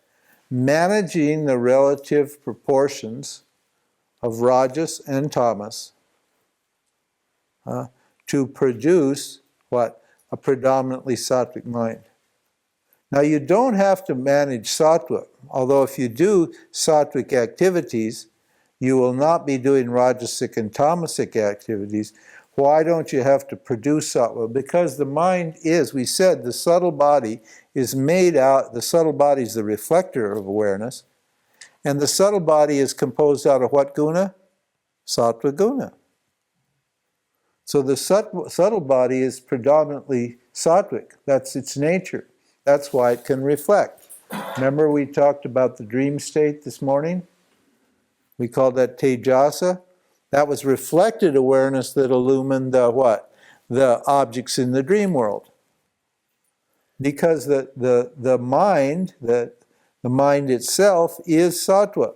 Managing the relative proportions of rajas and tamas to produce what? A predominantly sattvic mind. Now, you don't have to manage sattva, although if you do sattvic activities, you will not be doing rajasic and tamasic activities. Why don't you have to produce sattva? Because the mind is, we said, the subtle body is made out, the subtle body is the reflector of awareness, and the subtle body is composed out of what guna? Sattva guna. So the subtle body is predominantly sattvic. That's its nature. That's why it can reflect. Remember we talked about the dream state this morning? We called that tejasa. That was reflected awareness that illumined the what? The objects in the dream world. Because the mind itself is sattva.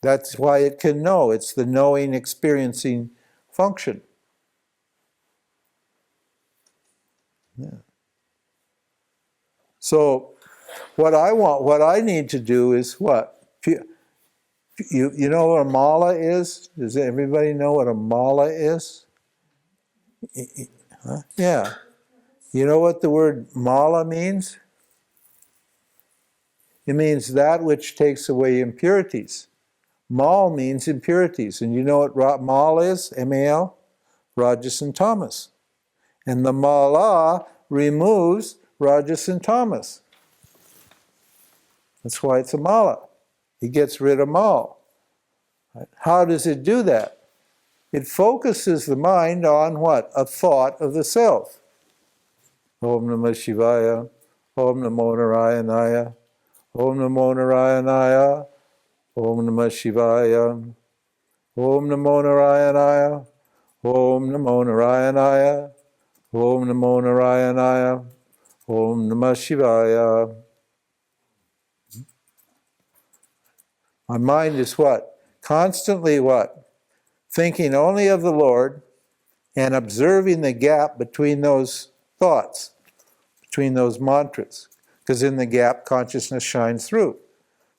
That's why it can know. It's the knowing, experiencing function. Yeah. So what I need to do is what? You know what a mala is? Does everybody know what a mala is? Huh? Yeah. You know what the word mala means? It means that which takes away impurities. Mal means impurities. And you know what mal is? M-A-L? Rajas and tamas. And the mala removes rajas and tamas. That's why it's a mala. It gets rid of mal. How does it do that? It focuses the mind on what? A thought of the self. Om Namah Shivaya. Om Namo Narayanaya. Om Namo Narayanaya. Om Namah Shivaya. Om Namo Narayanaya. Om Namo Narayanaya. Om Namo Narayanaya. Om Namah Shivaya. My mind is what? Constantly what? Thinking only of the Lord and observing the gap between those thoughts, between those mantras. Because in the gap, consciousness shines through.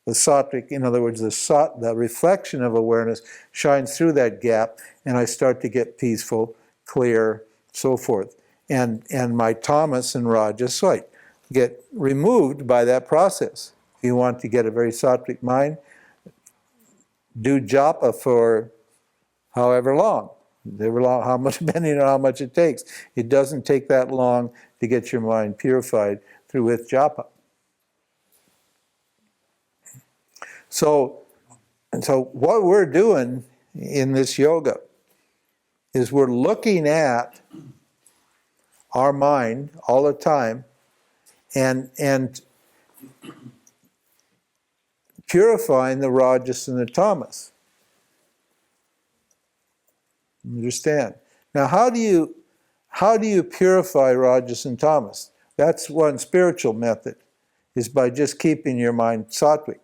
The Sattvic, in other words, the reflection of awareness shines through that gap, and I start to get peaceful, clear, so forth. And my tamas and rajas get removed by that process. If you want to get a very Sattvic mind, do japa for however long, how much, depending on how much it takes. It doesn't take that long to get your mind purified through with japa. So what we're doing in this yoga is we're looking at our mind all the time and purifying the rajas and the tamas. Understand? Now, how do you purify rajas and tamas? That's one spiritual method, is by just keeping your mind sattvic,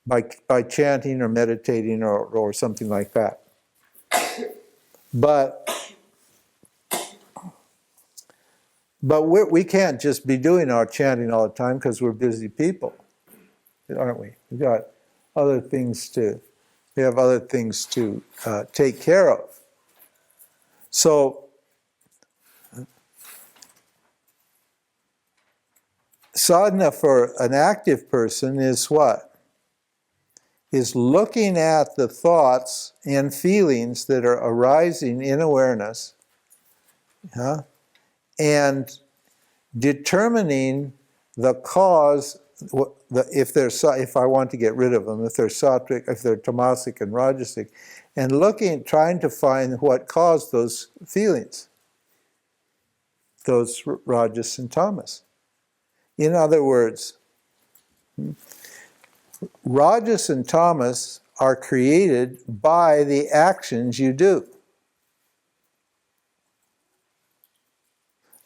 by chanting or meditating or something like that. But we can't just be doing our chanting all the time because we're busy people, aren't we? We have other things to take care of. So sadhana for an active person is what? Is looking at the thoughts and feelings that are arising in awareness, and determining the cause. If I want to get rid of them, if they're sattvic, if they're tamasic and rajasic, and trying to find what caused those feelings, those rajas and tamas. In other words, rajas and tamas are created by the actions you do.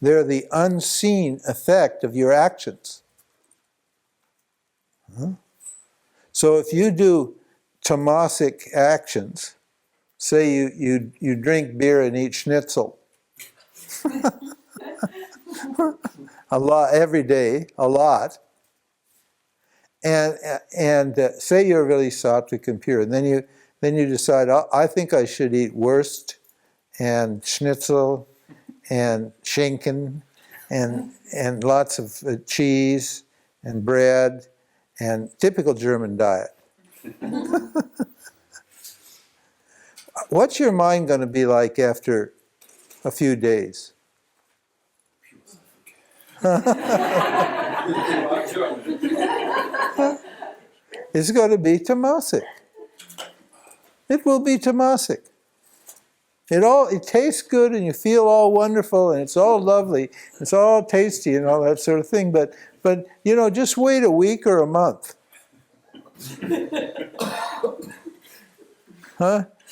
They're the unseen effect of your actions. So if you do tamasic actions, say you drink beer and eat schnitzel a lot every day, a lot, and say you're really sattvic and pure, and then you decide, I think I should eat wurst and schnitzel and schinken and lots of cheese and bread and typical German diet. What's your mind going to be like after a few days? It's going to be tamasic. It will be tamasic. It tastes good and you feel all wonderful and it's all lovely. It's all tasty and all that sort of thing. But just wait a week or a month.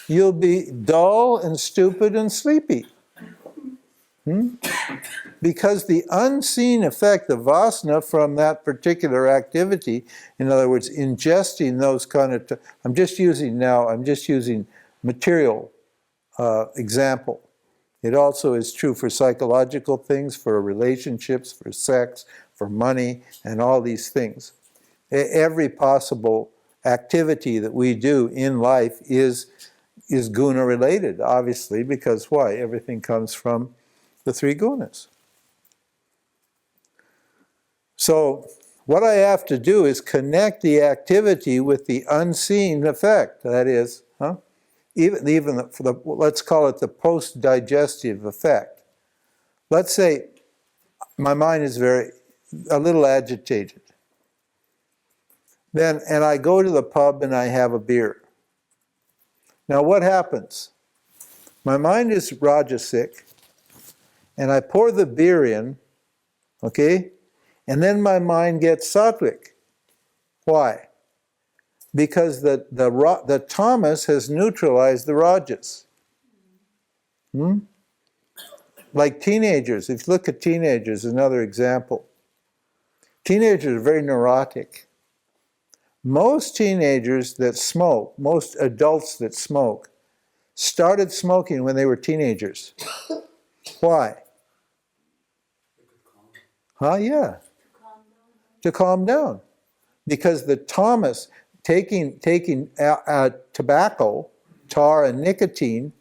You'll be dull and stupid and sleepy. Because the unseen effect of vasana from that particular activity, in other words, ingesting those kind of, I'm just using material example. It also is true for psychological things, for relationships, for sex, for money, and all these things. Every possible activity that we do in life is guna related, obviously, because why? Everything comes from the three gunas. So what I have to do is connect the activity with the unseen effect. That is, even for let's call it the post-digestive effect. Let's say my mind is a little agitated. And I go to the pub and I have a beer. Now what happens? My mind is rajasic, and I pour the beer in, okay, and then my mind gets sattvic. Why? Because the tamas has neutralized the rajas. Like teenagers, if you look at teenagers, another example. Teenagers are very neurotic. Most teenagers that smoke, most adults that smoke, started smoking when they were teenagers. Why? Yeah. To calm down. Because the tamas, taking tobacco, tar and nicotine,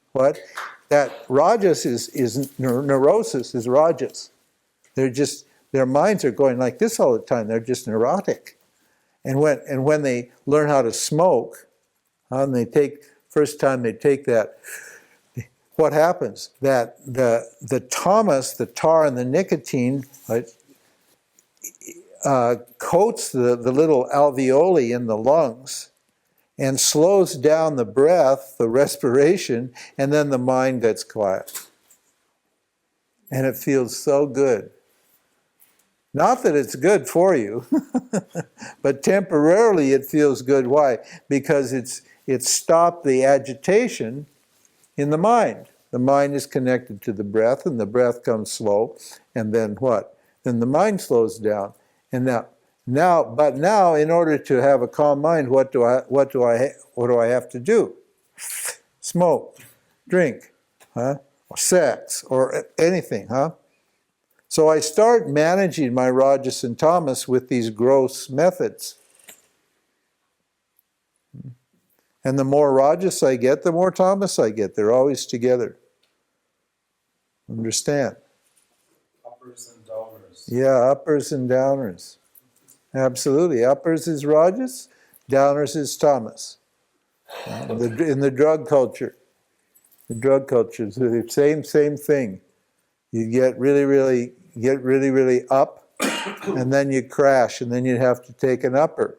that rajas is neurosis, is rajas. Their minds are going like this all the time. They're just neurotic. And when they learn how to smoke, and first time they take that, what happens? That the tamas, the tar and the nicotine, coats the little alveoli in the lungs and slows down the breath, the respiration, and then the mind gets quiet. And it feels so good. Not that it's good for you, but temporarily it feels good. Why? Because it's stopped the agitation in the mind. The mind is connected to the breath, and the breath comes slow, and then what? Then the mind slows down. And now, in order to have a calm mind, what do I have to do? Smoke, drink, or sex, or anything, So I start managing my rajas and tamas with these gross methods. And the more rajas I get, the more tamas I get. They're always together. Understand? Uppers and downers. Yeah, uppers and downers. Absolutely. Uppers is rajas, downers is tamas. In the drug culture. The drug culture is the same thing. You get really up, and then you crash, and then you have to take an upper.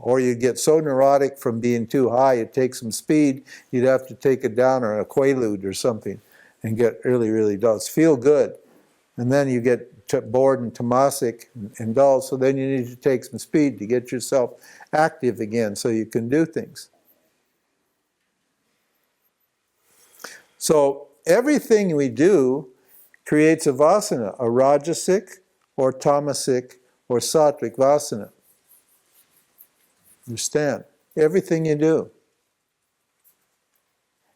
Or you get so neurotic from being too high, you take some speed, you'd have to take a downer, a quaalude or something, and get really dull. It's feel good. And then you get bored and tamasic and dull, so then you need to take some speed to get yourself active again so you can do things. So everything we do creates a vasana, a rajasic or tamasic or sattvic vasana. Understand? Everything you do.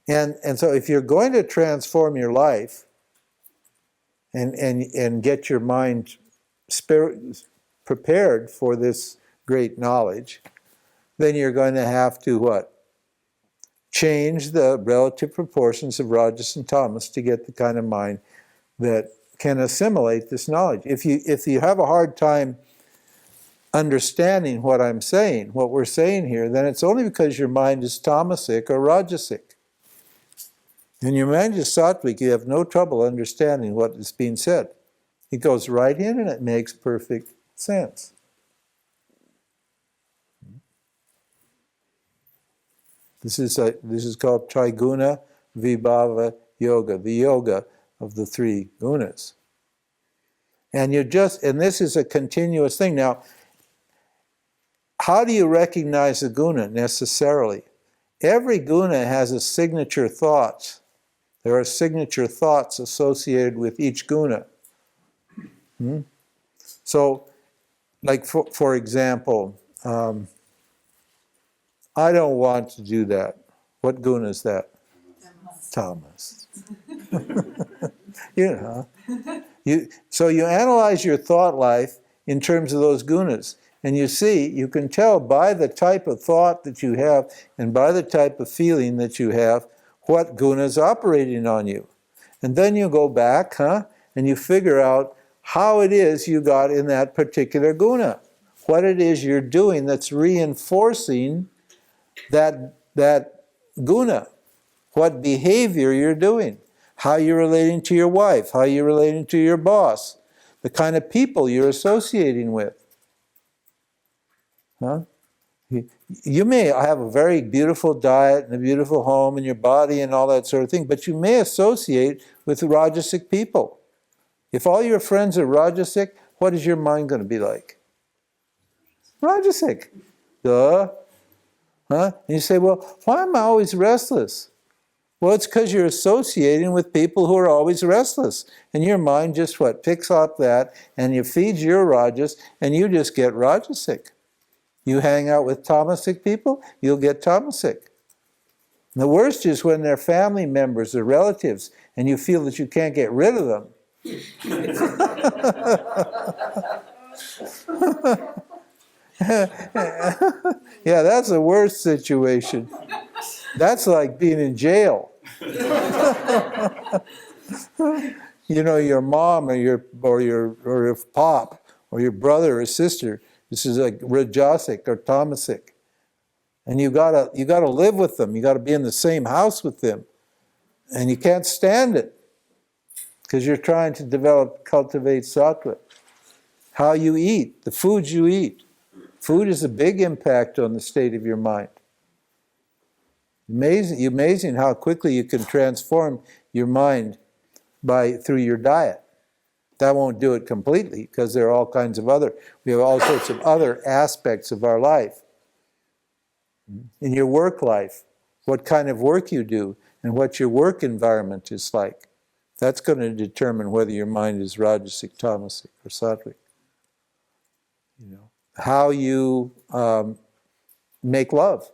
And so if you're going to transform your life and get your mind prepared for this great knowledge, then you're going to have to what? Change the relative proportions of rajas and tamas to get the kind of mind that can assimilate this knowledge. If you have a hard time understanding what I'm saying, what we're saying here, then it's only because your mind is tamasic or rajasic. When your mind is sattvic, you have no trouble understanding what is being said. It goes right in and it makes perfect sense. This is called Triguna-Yoga, the yoga of the three gunas. And this is a continuous thing. Now, how do you recognize a guna necessarily? Every guna has a signature thought. There are signature thoughts associated with each guna. So, like for example, I don't want to do that. What guna is that? Tamas. So you analyze your thought life in terms of those gunas. And you can tell by the type of thought that you have and by the type of feeling that you have what guna is operating on you. And then you go back, and you figure out how it is you got in that particular guna. What it is you're doing that's reinforcing that guna. What behavior you're doing. How you're relating to your wife. How you're relating to your boss. The kind of people you're associating with. You may have a very beautiful diet and a beautiful home and your body and all that sort of thing, but you may associate with Rajasic people. If all your friends are Rajasic, what is your mind going to be like? Rajasic. Duh. Huh? And you say, well, why am I always restless? Well, it's because you're associating with people who are always restless. And your mind just picks up that and you feeds your Rajas and you just get Rajasic. You hang out with Tamasic people, you'll get Tamasic. And the worst is when they're family members or relatives and you feel that you can't get rid of them. Yeah, that's the worst situation. That's like being in jail. You know, your mom or your pop or your brother or sister, this is like Rajasic or Tamasic. And you gotta live with them. You gotta be in the same house with them. And you can't stand it. Because you're trying to cultivate sattva. How you eat, the foods you eat. Food is a big impact on the state of your mind. Amazing how quickly you can transform your mind through your diet. That won't do it completely because there are all kinds of we have all sorts of other aspects of our life. In your work life, what kind of work you do and what your work environment is like. That's going to determine whether your mind is Rajasic, Tamasic, or Sattvic. You know, how you make love.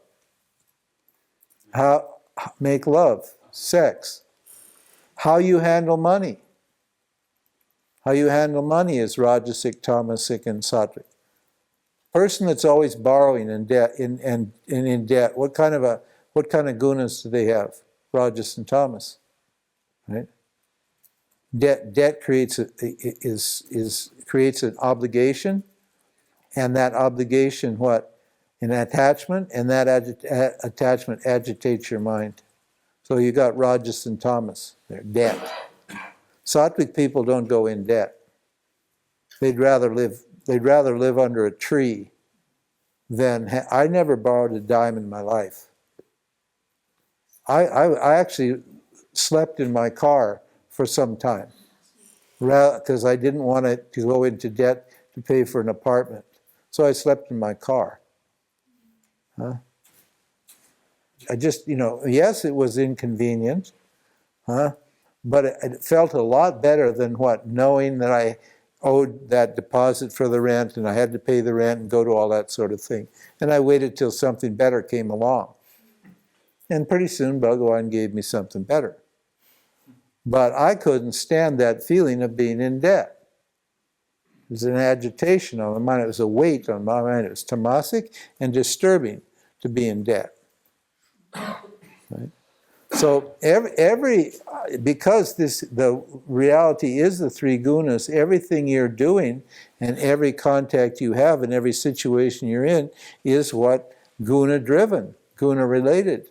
Make love, sex. How you handle money. How you handle money is Rajasic, Tamasic, and Sattvic. Person that's always borrowing and in debt, what kind of gunas do they have? Rajas and Tamas, right? Debt creates creates an obligation, and that obligation an attachment, and that attachment agitates your mind. So you got Rajas and Tamas, they're debt. Sattvic people don't go in debt. They'd rather live under a tree than I never borrowed a dime in my life. I actually slept in my car for some time because I didn't want to go into debt to pay for an apartment. So I slept in my car. Huh? I just, yes, it was inconvenient, huh? But it felt a lot better than knowing that I owed that deposit for the rent and I had to pay the rent and go to all that sort of thing. And I waited till something better came along. And pretty soon Bhagavan gave me something better. But I couldn't stand that feeling of being in debt. It was an agitation on my mind. It was a weight on my mind. It was tamasic and disturbing to be in debt. Right? So because the reality is the three gunas, everything you're doing and every contact you have and every situation you're in is guna-driven, guna-related.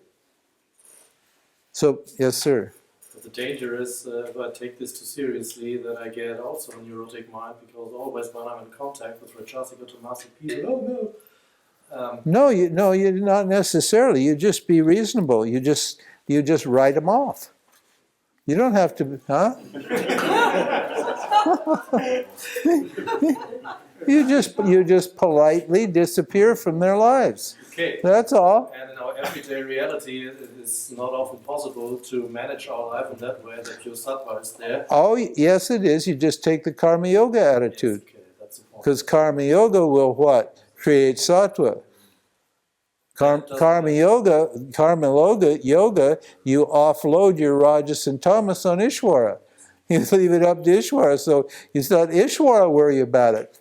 So, yes, sir. But the danger is, if I take this too seriously, that I get also a neurotic mind, because always when I'm in contact with Rajasic or Tamasic people, No, you not necessarily. You just be reasonable. You just write them off. You don't have to, huh? You just politely disappear from their lives. Okay. That's all. And in our everyday reality, it is not often possible to manage our life in that way that your sattva is there. Oh, yes, it is. You just take the karma yoga attitude. Yes, okay, that's the point. Because karma yoga will create sattva. Karma yoga, you offload your rajas and tamas on Ishvara. You leave it up to Ishvara. So you let Ishvara worry about it.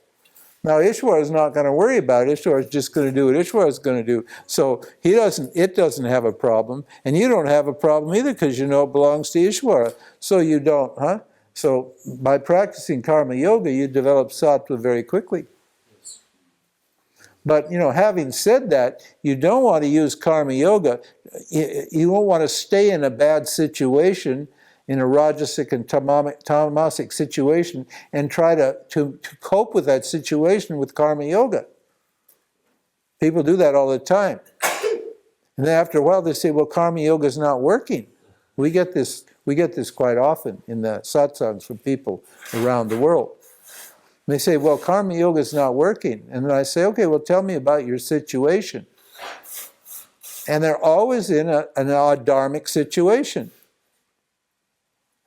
Now Ishvara is not going to worry about it. Ishvara is just going to do what Ishvara is going to do. So it doesn't have a problem, and you don't have a problem either because you know it belongs to Ishvara. So you don't, huh? So by practicing karma yoga, you develop sattva very quickly. But, having said that, you don't want to use karma yoga. You won't want to stay in a bad situation, in a rajasic and tamasic situation, and try to cope with that situation with karma yoga. People do that all the time. And then after a while they say, well, karma yoga is not working. We get this quite often in the satsangs from people around the world. And they say, well, karma yoga is not working. And then I say, okay, well, tell me about your situation. And they're always in an odd dharmic situation.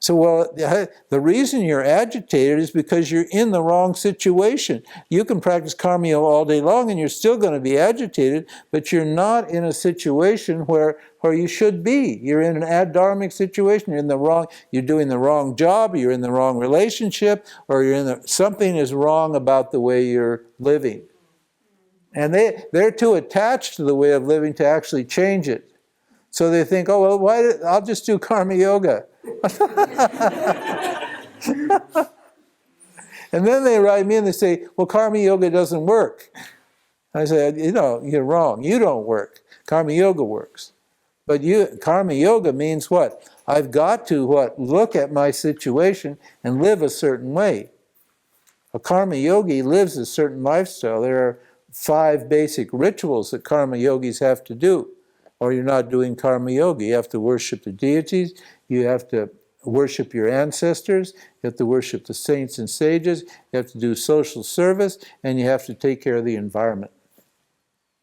So, well, the reason you're agitated is because you're in the wrong situation. You can practice karma yoga all day long and you're still going to be agitated, but you're not in a situation where you should be. You're in an adharmic situation. You're doing the wrong job, you're in the wrong relationship, or something is wrong about the way you're living. And they're too attached to the way of living to actually change it. So they think, oh, well, I'll just do karma yoga. And then they write me and they say, well, karma yoga doesn't work. I say, you're wrong. You don't work. Karma yoga works. But karma yoga means what? I've got to look at my situation and live a certain way. A karma yogi lives a certain lifestyle. There are 5 basic rituals that karma yogis have to do, or you're not doing karma yoga. You have to worship the deities, you have to worship your ancestors, you have to worship the saints and sages, you have to do social service, and you have to take care of the environment.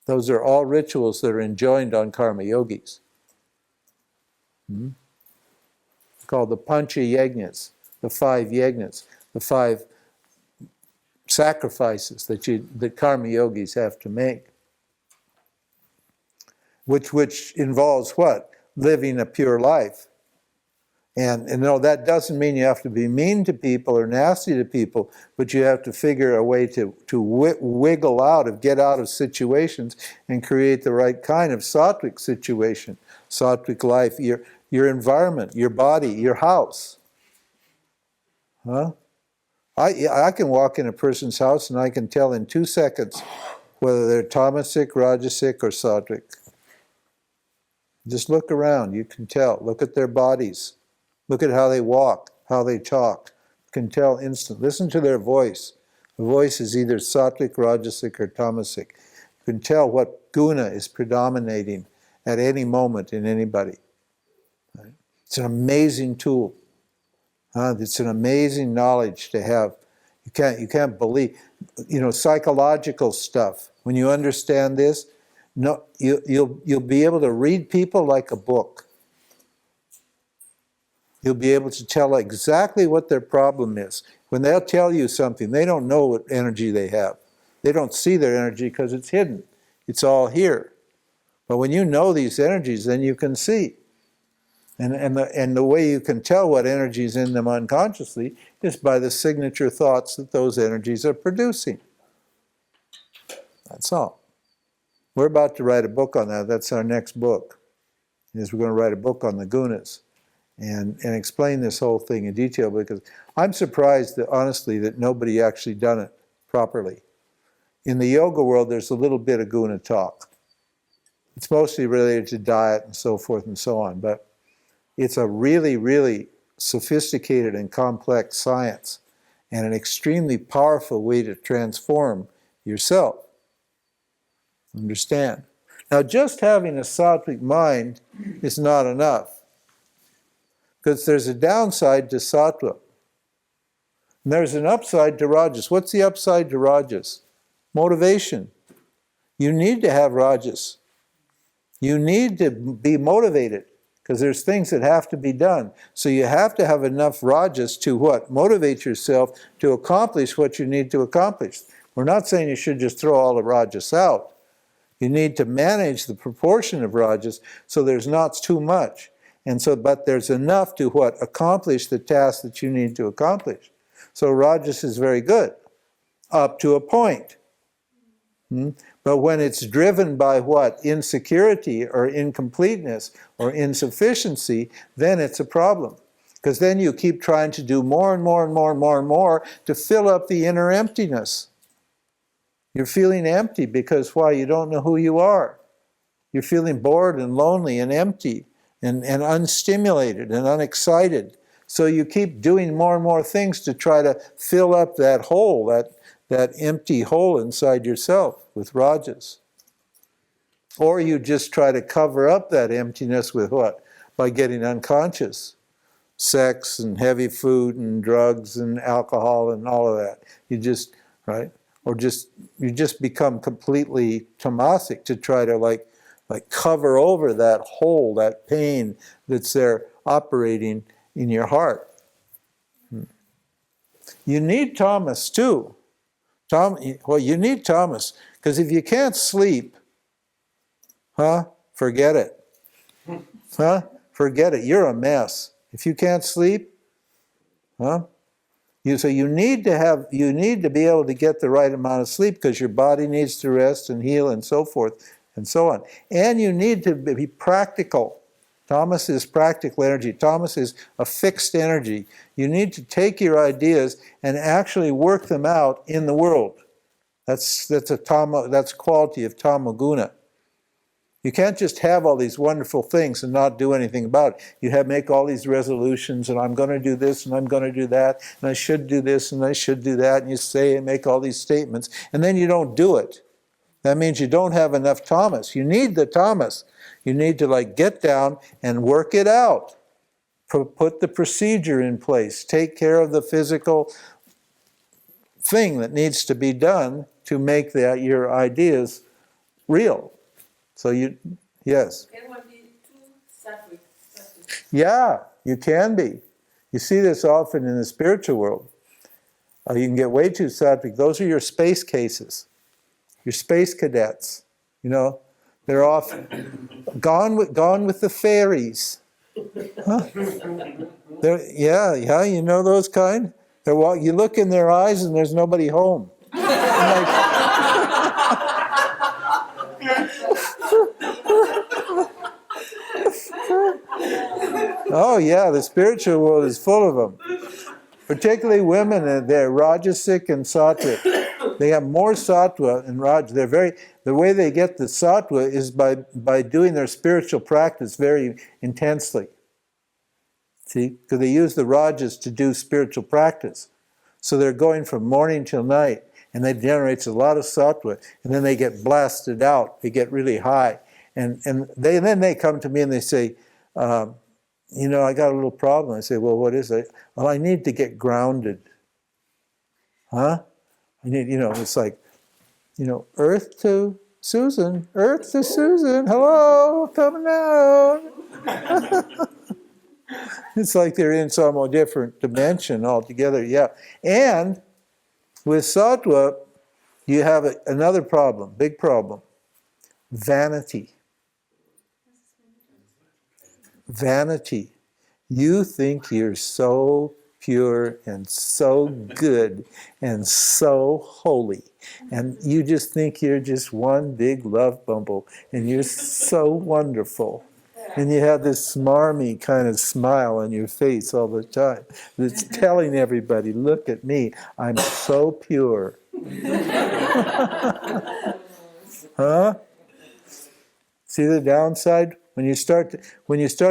Those are all rituals that are enjoined on karma yogis. It's called the pancha yajnas, the 5 yajnas, the 5 sacrifices that karma yogis have to make. Which involves what? Living a pure life. And no, that doesn't mean you have to be mean to people or nasty to people, but you have to figure a way to wiggle out, get out of situations and create the right kind of sattvic situation, sattvic life, your environment, your body, your house. Huh? I can walk in a person's house and I can tell in 2 seconds whether they're tamasic, rajasic, or sattvic. Just look around, you can tell. Look at their bodies. Look at how they walk, how they talk. You can tell instantly. Listen to their voice. The voice is either sattvic, rajasic, or tamasic. You can tell what guna is predominating at any moment in anybody. Right? It's an amazing tool. It's an amazing knowledge to have. You can't believe, psychological stuff. When you understand this, you'll be able to read people like a book. You'll be able to tell exactly what their problem is. When they'll tell you something, they don't know what energy they have. They don't see their energy because it's hidden. It's all here. But when you know these energies, then you can see. And the way you can tell what energy is in them unconsciously is by the signature thoughts that those energies are producing. That's all. We're about to write a book on that. That's our next book. We're going to write a book on the gunas and explain this whole thing in detail, because I'm surprised that, honestly, that nobody actually done it properly. In the yoga world, there's a little bit of guna talk. It's mostly related to diet and so forth and so on, but it's a really, really sophisticated and complex science and an extremely powerful way to transform yourself. Understand? Now, just having a sattvic mind is not enough, because there's a downside to sattva. And there's an upside to rajas. What's the upside to rajas? Motivation. You need to have rajas. You need to be motivated, because there's things that have to be done. So you have to have enough rajas to what? Motivate yourself to accomplish what you need to accomplish. We're not saying you should just throw all the rajas out. You need to manage the proportion of rajas so there's not too much. But there's enough to what? Accomplish the task that you need to accomplish. So rajas is very good, up to a point. But when it's driven by what? Insecurity or incompleteness or insufficiency, then it's a problem. Because then you keep trying to do more and more and more and more and more to fill up the inner emptiness. You're feeling empty because why? You don't know who you are. You're feeling bored and lonely and empty and unstimulated and unexcited. So you keep doing more and more things to try to fill up that hole, that empty hole inside yourself with rajas. Or you just try to cover up that emptiness with what? By getting unconscious. Sex and heavy food and drugs and alcohol and all of that. You just, right? Or you just become completely tamasic to try to like cover over that hole, that pain that's there operating in your heart. You need Tamas too. Well, you need Tamas, because if you can't sleep, forget it. Forget it. You're a mess. If you can't sleep, so you need to be able to get the right amount of sleep, because your body needs to rest and heal and so forth and so on. And you need to be practical. Tamas is practical energy. Tamas is a fixed energy. You need to take your ideas and actually work them out in the world. That's quality of tamaguna. You can't just have all these wonderful things and not do anything about it. You make all these resolutions, and I'm going to do this, and I'm going to do that, and I should do this, and I should do that, and you say and make all these statements, and then you don't do it. That means you don't have enough Tamas. You need the Tamas. You need to get down and work it out. Put the procedure in place. Take care of the physical thing that needs to be done to make your ideas real. So yes. Can one be too Sattvic? Yeah, you can be. You see this often in the spiritual world. You can get way too Sattvic. Those are your space cases, your space cadets. They're off, gone with the fairies. Yeah, you know those kind? You look in their eyes and there's nobody home. Oh yeah, the spiritual world is full of them. Particularly women, they're Rajasic and Sattvic. They have more sattva and Raj. The way they get the sattva is by doing their spiritual practice very intensely. See, because they use the rajas to do spiritual practice. So they're going from morning till night, and that generates a lot of sattva, and then they get blasted out. They get really high, and then they come to me and they say, I got a little problem. I say, well, what is it? Well, I need to get grounded. I need, it's like, earth to Susan, hello, coming down. It's like they're in some different dimension altogether, yeah. And with sattva, you have another problem, big problem, vanity. Vanity. You think you're so pure and so good and so holy, and you just think you're just one big love bumble, and you're so wonderful, and you have this smarmy kind of smile on your face all the time that's telling everybody, look at me, I'm so pure. See the downside? When you start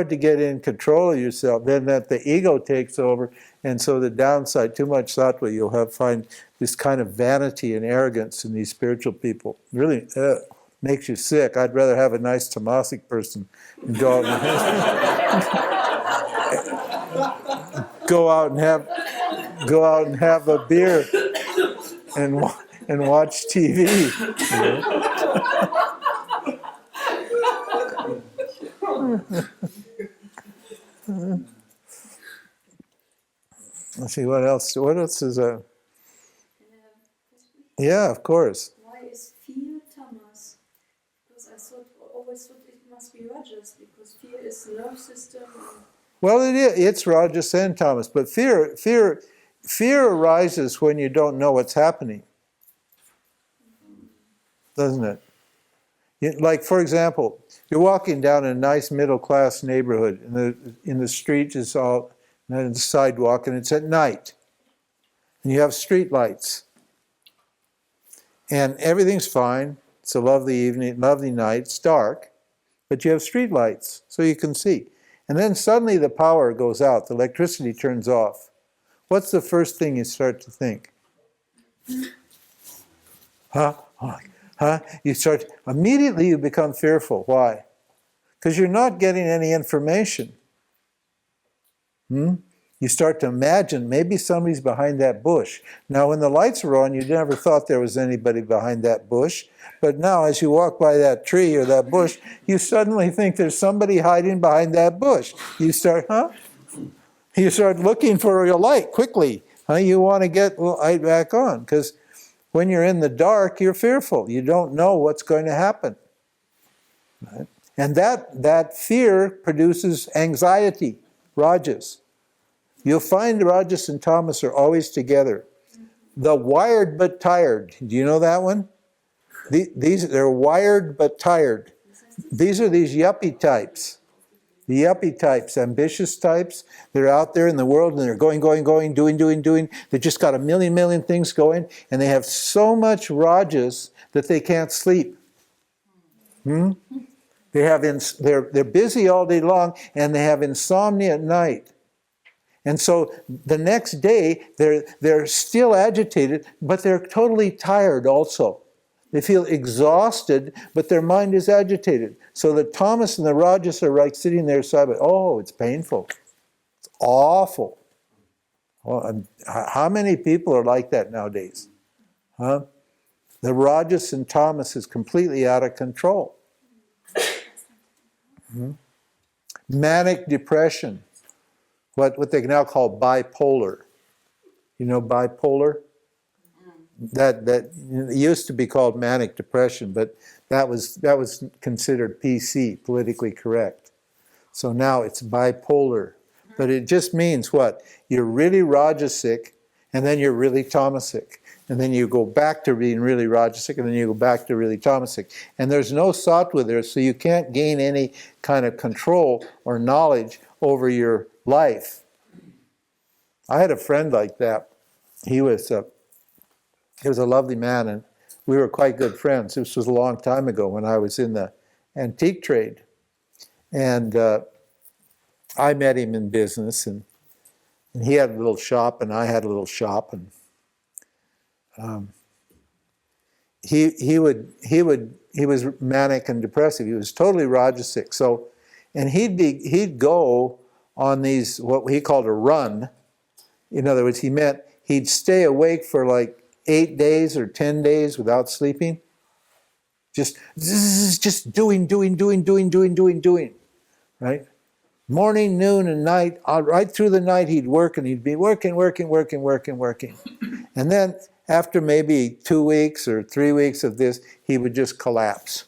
to get in control of yourself, then the ego takes over, and so the downside, too much sattva, you'll find this kind of vanity and arrogance in these spiritual people. Really makes you sick. I'd rather have a nice tamasic person and go out and have a beer and watch TV. Let's see, what else? What else is a? Yeah, of course. Why is fear Tamas? Because I always thought it must be Rajas, because fear is the nerve system. Well, it is. It's Rajas and Tamas, but fear arises when you don't know what's happening, doesn't it? Like, for example, you're walking down a nice middle-class neighborhood, and in the street is all, and the sidewalk, and it's at night, and you have street lights, and everything's fine. It's a lovely evening, lovely night. It's dark, but you have street lights, so you can see. And then suddenly the power goes out, the electricity turns off. What's the first thing you start to think? Huh? You start, immediately you become fearful. Why? Because you're not getting any information. You start to imagine maybe somebody's behind that bush. Now, when the lights were on, you never thought there was anybody behind that bush. But now, as you walk by that tree or that bush, you suddenly think there's somebody hiding behind that bush. You start, You start looking for your light quickly. You want to get light back on, because when you're in the dark, you're fearful. You don't know what's going to happen. Right? And that fear produces anxiety, rajas. You'll find rajas and tamas are always together. The wired but tired. Do you know that one? They're wired but tired. These are these yuppie types. The yuppie types, ambitious types, they're out there in the world and they're going, doing. They've just got a million things going, and they have so much rajas that they can't sleep. They're busy all day long, and they have insomnia at night. And so the next day, they're still agitated, but they're totally tired also. They feel exhausted, but their mind is agitated. So the tamas and the rajas are like sitting there side by side. Oh, it's painful. It's awful. Well, how many people are like that nowadays? The rajas and tamas is completely out of control. Manic depression. What they now call bipolar. You know bipolar? That it used to be called manic depression, but that was considered PC, politically correct. So now it's bipolar. But it just means what? You're really rajasic, and then you're really tamasic. And then you go back to being really rajasic, and then you go back to really tamasic. And there's no sattva there, so you can't gain any kind of control or knowledge over your life. I had a friend like that. He was a lovely man, and we were quite good friends. This was a long time ago when I was in the antique trade. And I met him in business, and he had a little shop, and I had a little shop. And he was manic and depressive. He was totally rajasic. So, and he'd go on these, what he called a run. In other words, he meant he'd stay awake for like 8 days or 10 days without sleeping. Just doing. Right? Morning, noon, and night. Right through the night he'd work, and he'd be working. And then after maybe 2 weeks or 3 weeks of this, he would just collapse.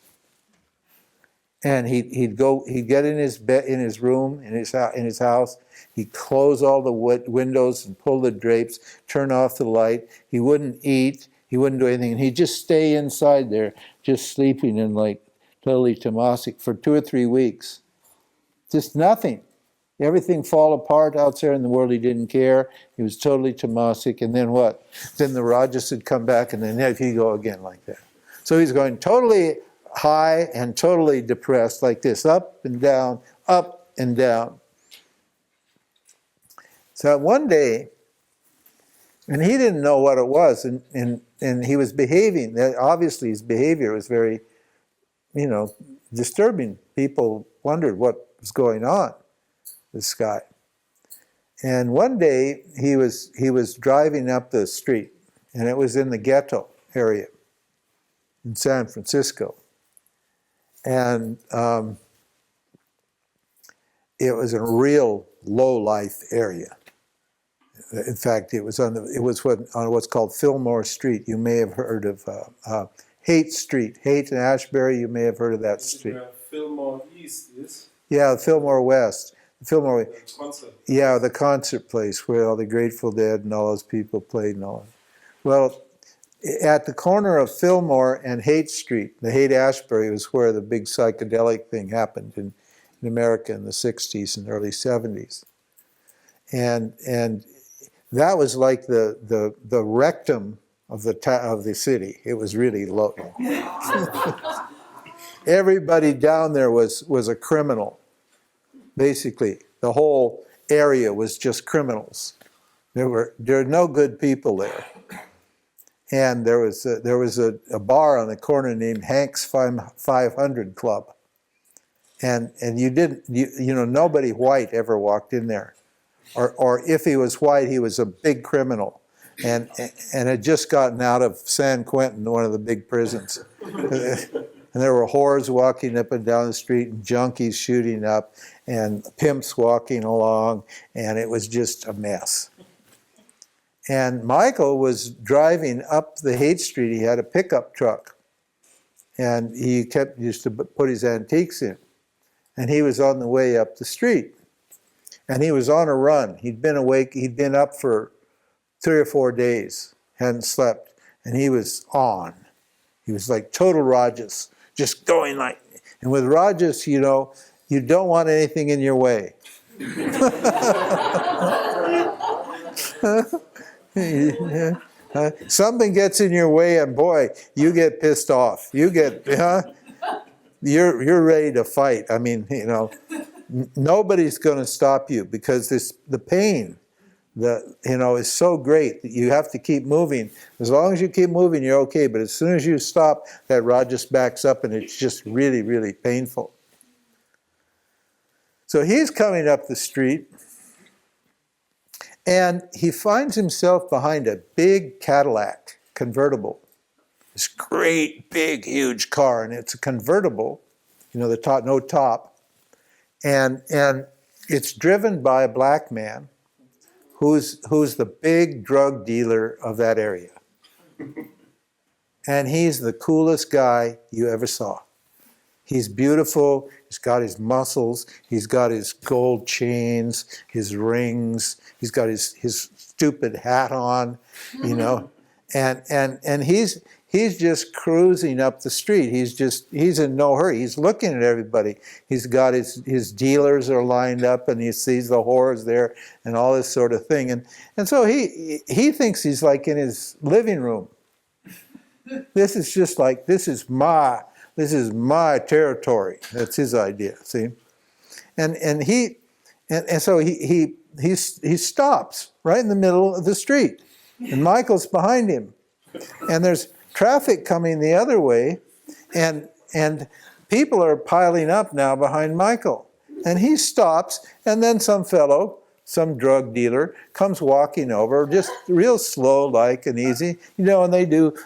And he'd get in his bed, in his room, in his house. He'd close all the windows and pull the drapes, turn off the light. He wouldn't eat. He wouldn't do anything. And he'd just stay inside there, just sleeping and like totally tamasic for 2 or 3 weeks. Just nothing. Everything fall apart out there in the world. He didn't care. He was totally tamasic. And then what? Then the rajas would come back, and then he'd go again like that. So he's going totally high and totally depressed like this, up and down, up and down. So one day, and he didn't know what it was, and he was behaving. Obviously his behavior was very, disturbing. People wondered what was going on, this guy. And one day he was driving up the street, and it was in the ghetto area in San Francisco. And it was a real low-life area. In fact, it was on what's called Fillmore Street. You may have heard of Haight Street. Haight and Ashbury, you may have heard of that street. Fillmore East is? Yeah, Fillmore West. Fillmore. The concert. Yeah, the concert place where all the Grateful Dead and all those people played and all that. Well, at the corner of Fillmore and Haight Street, the Haight-Ashbury was where the big psychedelic thing happened in America in the 60s and early 70s. And that was like the rectum of the city. It was really low. Everybody down there was a criminal. Basically, the whole area was just criminals. There were no good people there. and there was a bar on the corner named Hank's 500 Club, and nobody white ever walked in there, or if he was white, he was a big criminal, and had just gotten out of San Quentin, one of the big prisons. And there were whores walking up and down the street, and junkies shooting up, and pimps walking along, and it was just a mess. And Michael was driving up the Haight Street. He had a pickup truck, and he used to put his antiques in. And he was on the way up the street, and he was on a run. He'd been awake. He'd been up for 3 or 4 days, hadn't slept, and he was on. He was like total Rajas, just going like. And with Rajas, you don't want anything in your way. Something gets in your way, and boy, you get pissed off. You get, you're ready to fight. I mean, nobody's going to stop you, because the pain, is so great that you have to keep moving. As long as you keep moving, you're okay. But as soon as you stop, that rod just backs up, and it's just really, really painful. So he's coming up the street, and he finds himself behind a big Cadillac convertible. This great, big, huge car, and it's a convertible, the top, no top, and it's driven by a black man who's the big drug dealer of that area. And he's the coolest guy you ever saw. He's beautiful, he's got his muscles, he's got his gold chains, his rings, he's got his stupid hat on, and he's just cruising up the street. He's in no hurry. He's looking at everybody. He's got his dealers are lined up, and he sees the whores there and all this sort of thing. And so he thinks he's like in his living room. This is just like, this is my territory. That's his idea, see? And so he stops right in the middle of the street. And Michael's behind him. And there's traffic coming the other way, and people are piling up now behind Michael. And he stops, and then some drug dealer, comes walking over, just real slow like and easy, and they do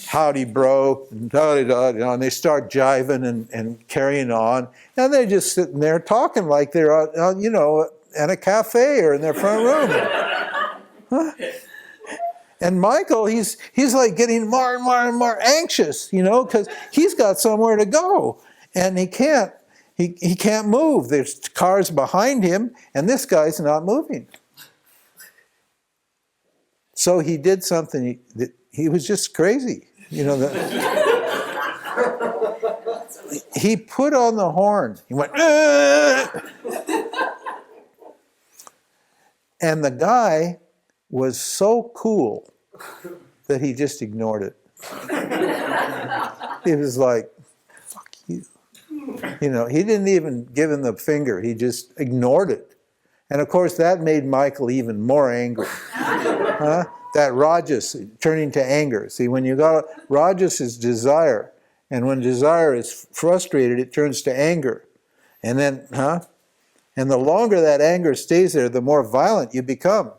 howdy bro, and and they start jiving and carrying on, and they're just sitting there talking like they're at a cafe or in their front room. And Michael, he's like getting more and more and more anxious, because he's got somewhere to go, and he can't move. There's cars behind him, and this guy's not moving. So he did something that he was just crazy, he put on the horn. He went, and the guy was so cool that he just ignored it. He was like, fuck you. He didn't even give him the finger. He just ignored it. And of course, that made Michael even more angry. That Rajas turning to anger. See, when you got Rajas is desire, and when desire is frustrated, it turns to anger. And then, and the longer that anger stays there, the more violent you become.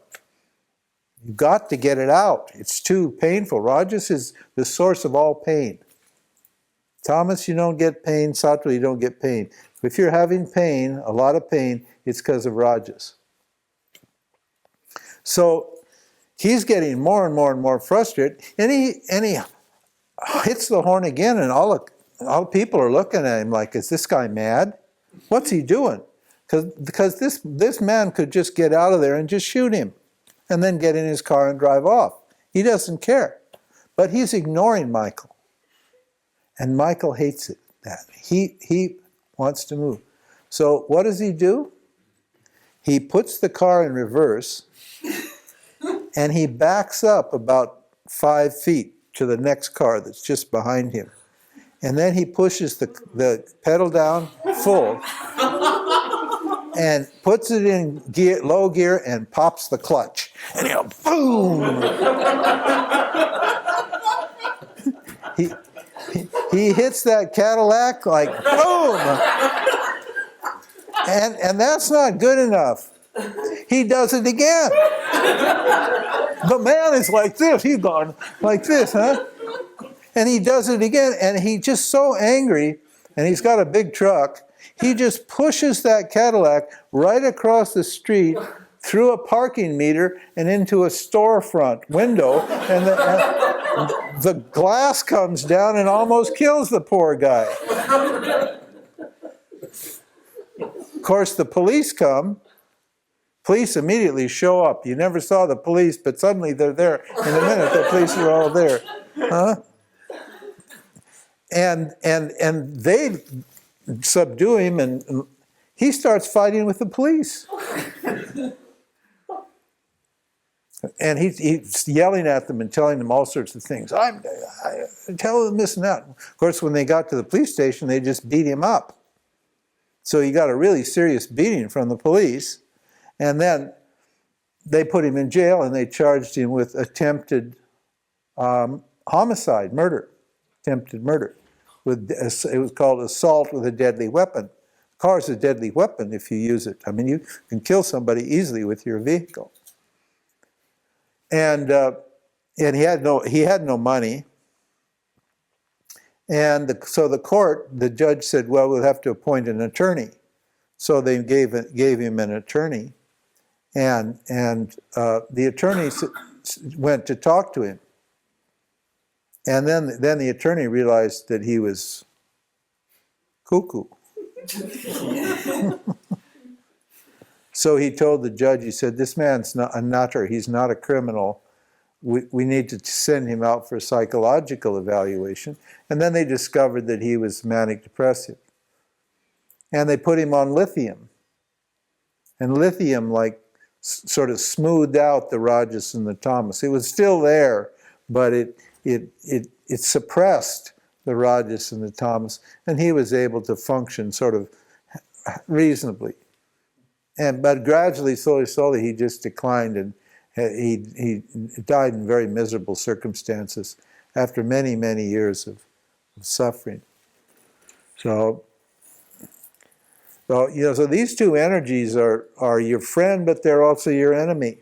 You've got to get it out. It's too painful. Rajas is the source of all pain. Tamas, you don't get pain. Sattva, you don't get pain. If you're having pain, a lot of pain, it's because of Rajas. So he's getting more and more and more frustrated, and he hits the horn again, and all people are looking at him like, is this guy mad? What's he doing? Because this man could just get out of there and just shoot him, and then get in his car and drive off. He doesn't care. But he's ignoring Michael. And Michael hates it. He wants to move. So what does he do? He puts the car in reverse, and he backs up about 5 feet to the next car that's just behind him. And then he pushes the pedal down full and puts it in low gear and pops the clutch. And boom! he hits that Cadillac like boom. And that's not good enough. He does it again. The man is like this. He's gone like this, huh? And he does it again, and he's just so angry, and he's got a big truck. He just pushes that Cadillac right across the street, through a parking meter, and into a storefront window, and the glass comes down and almost kills the poor guy. Of course, the police come. Police immediately show up. You never saw the police, but suddenly they're there. In a minute, the police are all there. Huh? And they subdue him, and he starts fighting with the police. And he's yelling at them and telling them all sorts of things. I'm telling them this and that. Of course, when they got to the police station, they just beat him up. So he got a really serious beating from the police. And then they put him in jail, and they charged him with attempted homicide, murder, attempted murder. It was called assault with a deadly weapon. A car is a deadly weapon if you use it. I mean, you can kill somebody easily with your vehicle. And he had no money. And so the judge said, well, we'll have to appoint an attorney. So they gave him an attorney. And the attorney went to talk to him. And then the attorney realized that he was cuckoo. So he told the judge, he said, this man's not a nutter, he's not a criminal. We need to send him out for a psychological evaluation. And then they discovered that he was manic depressive. And they put him on lithium. And lithium sort of smoothed out the rajas and the tamas. It was still there, but it suppressed the rajas and the tamas, and he was able to function sort of reasonably. But gradually, slowly, he just declined, and he died in very miserable circumstances after many, many years of suffering. So these two energies are your friend, but they're also your enemy.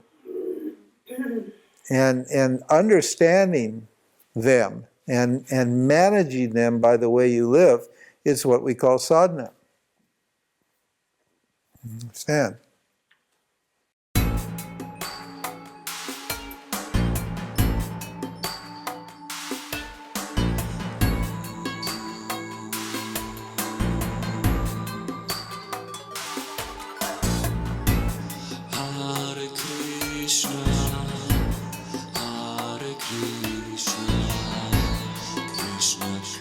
And understanding them and managing them by the way you live is what we call sadhana. Understand? Krishna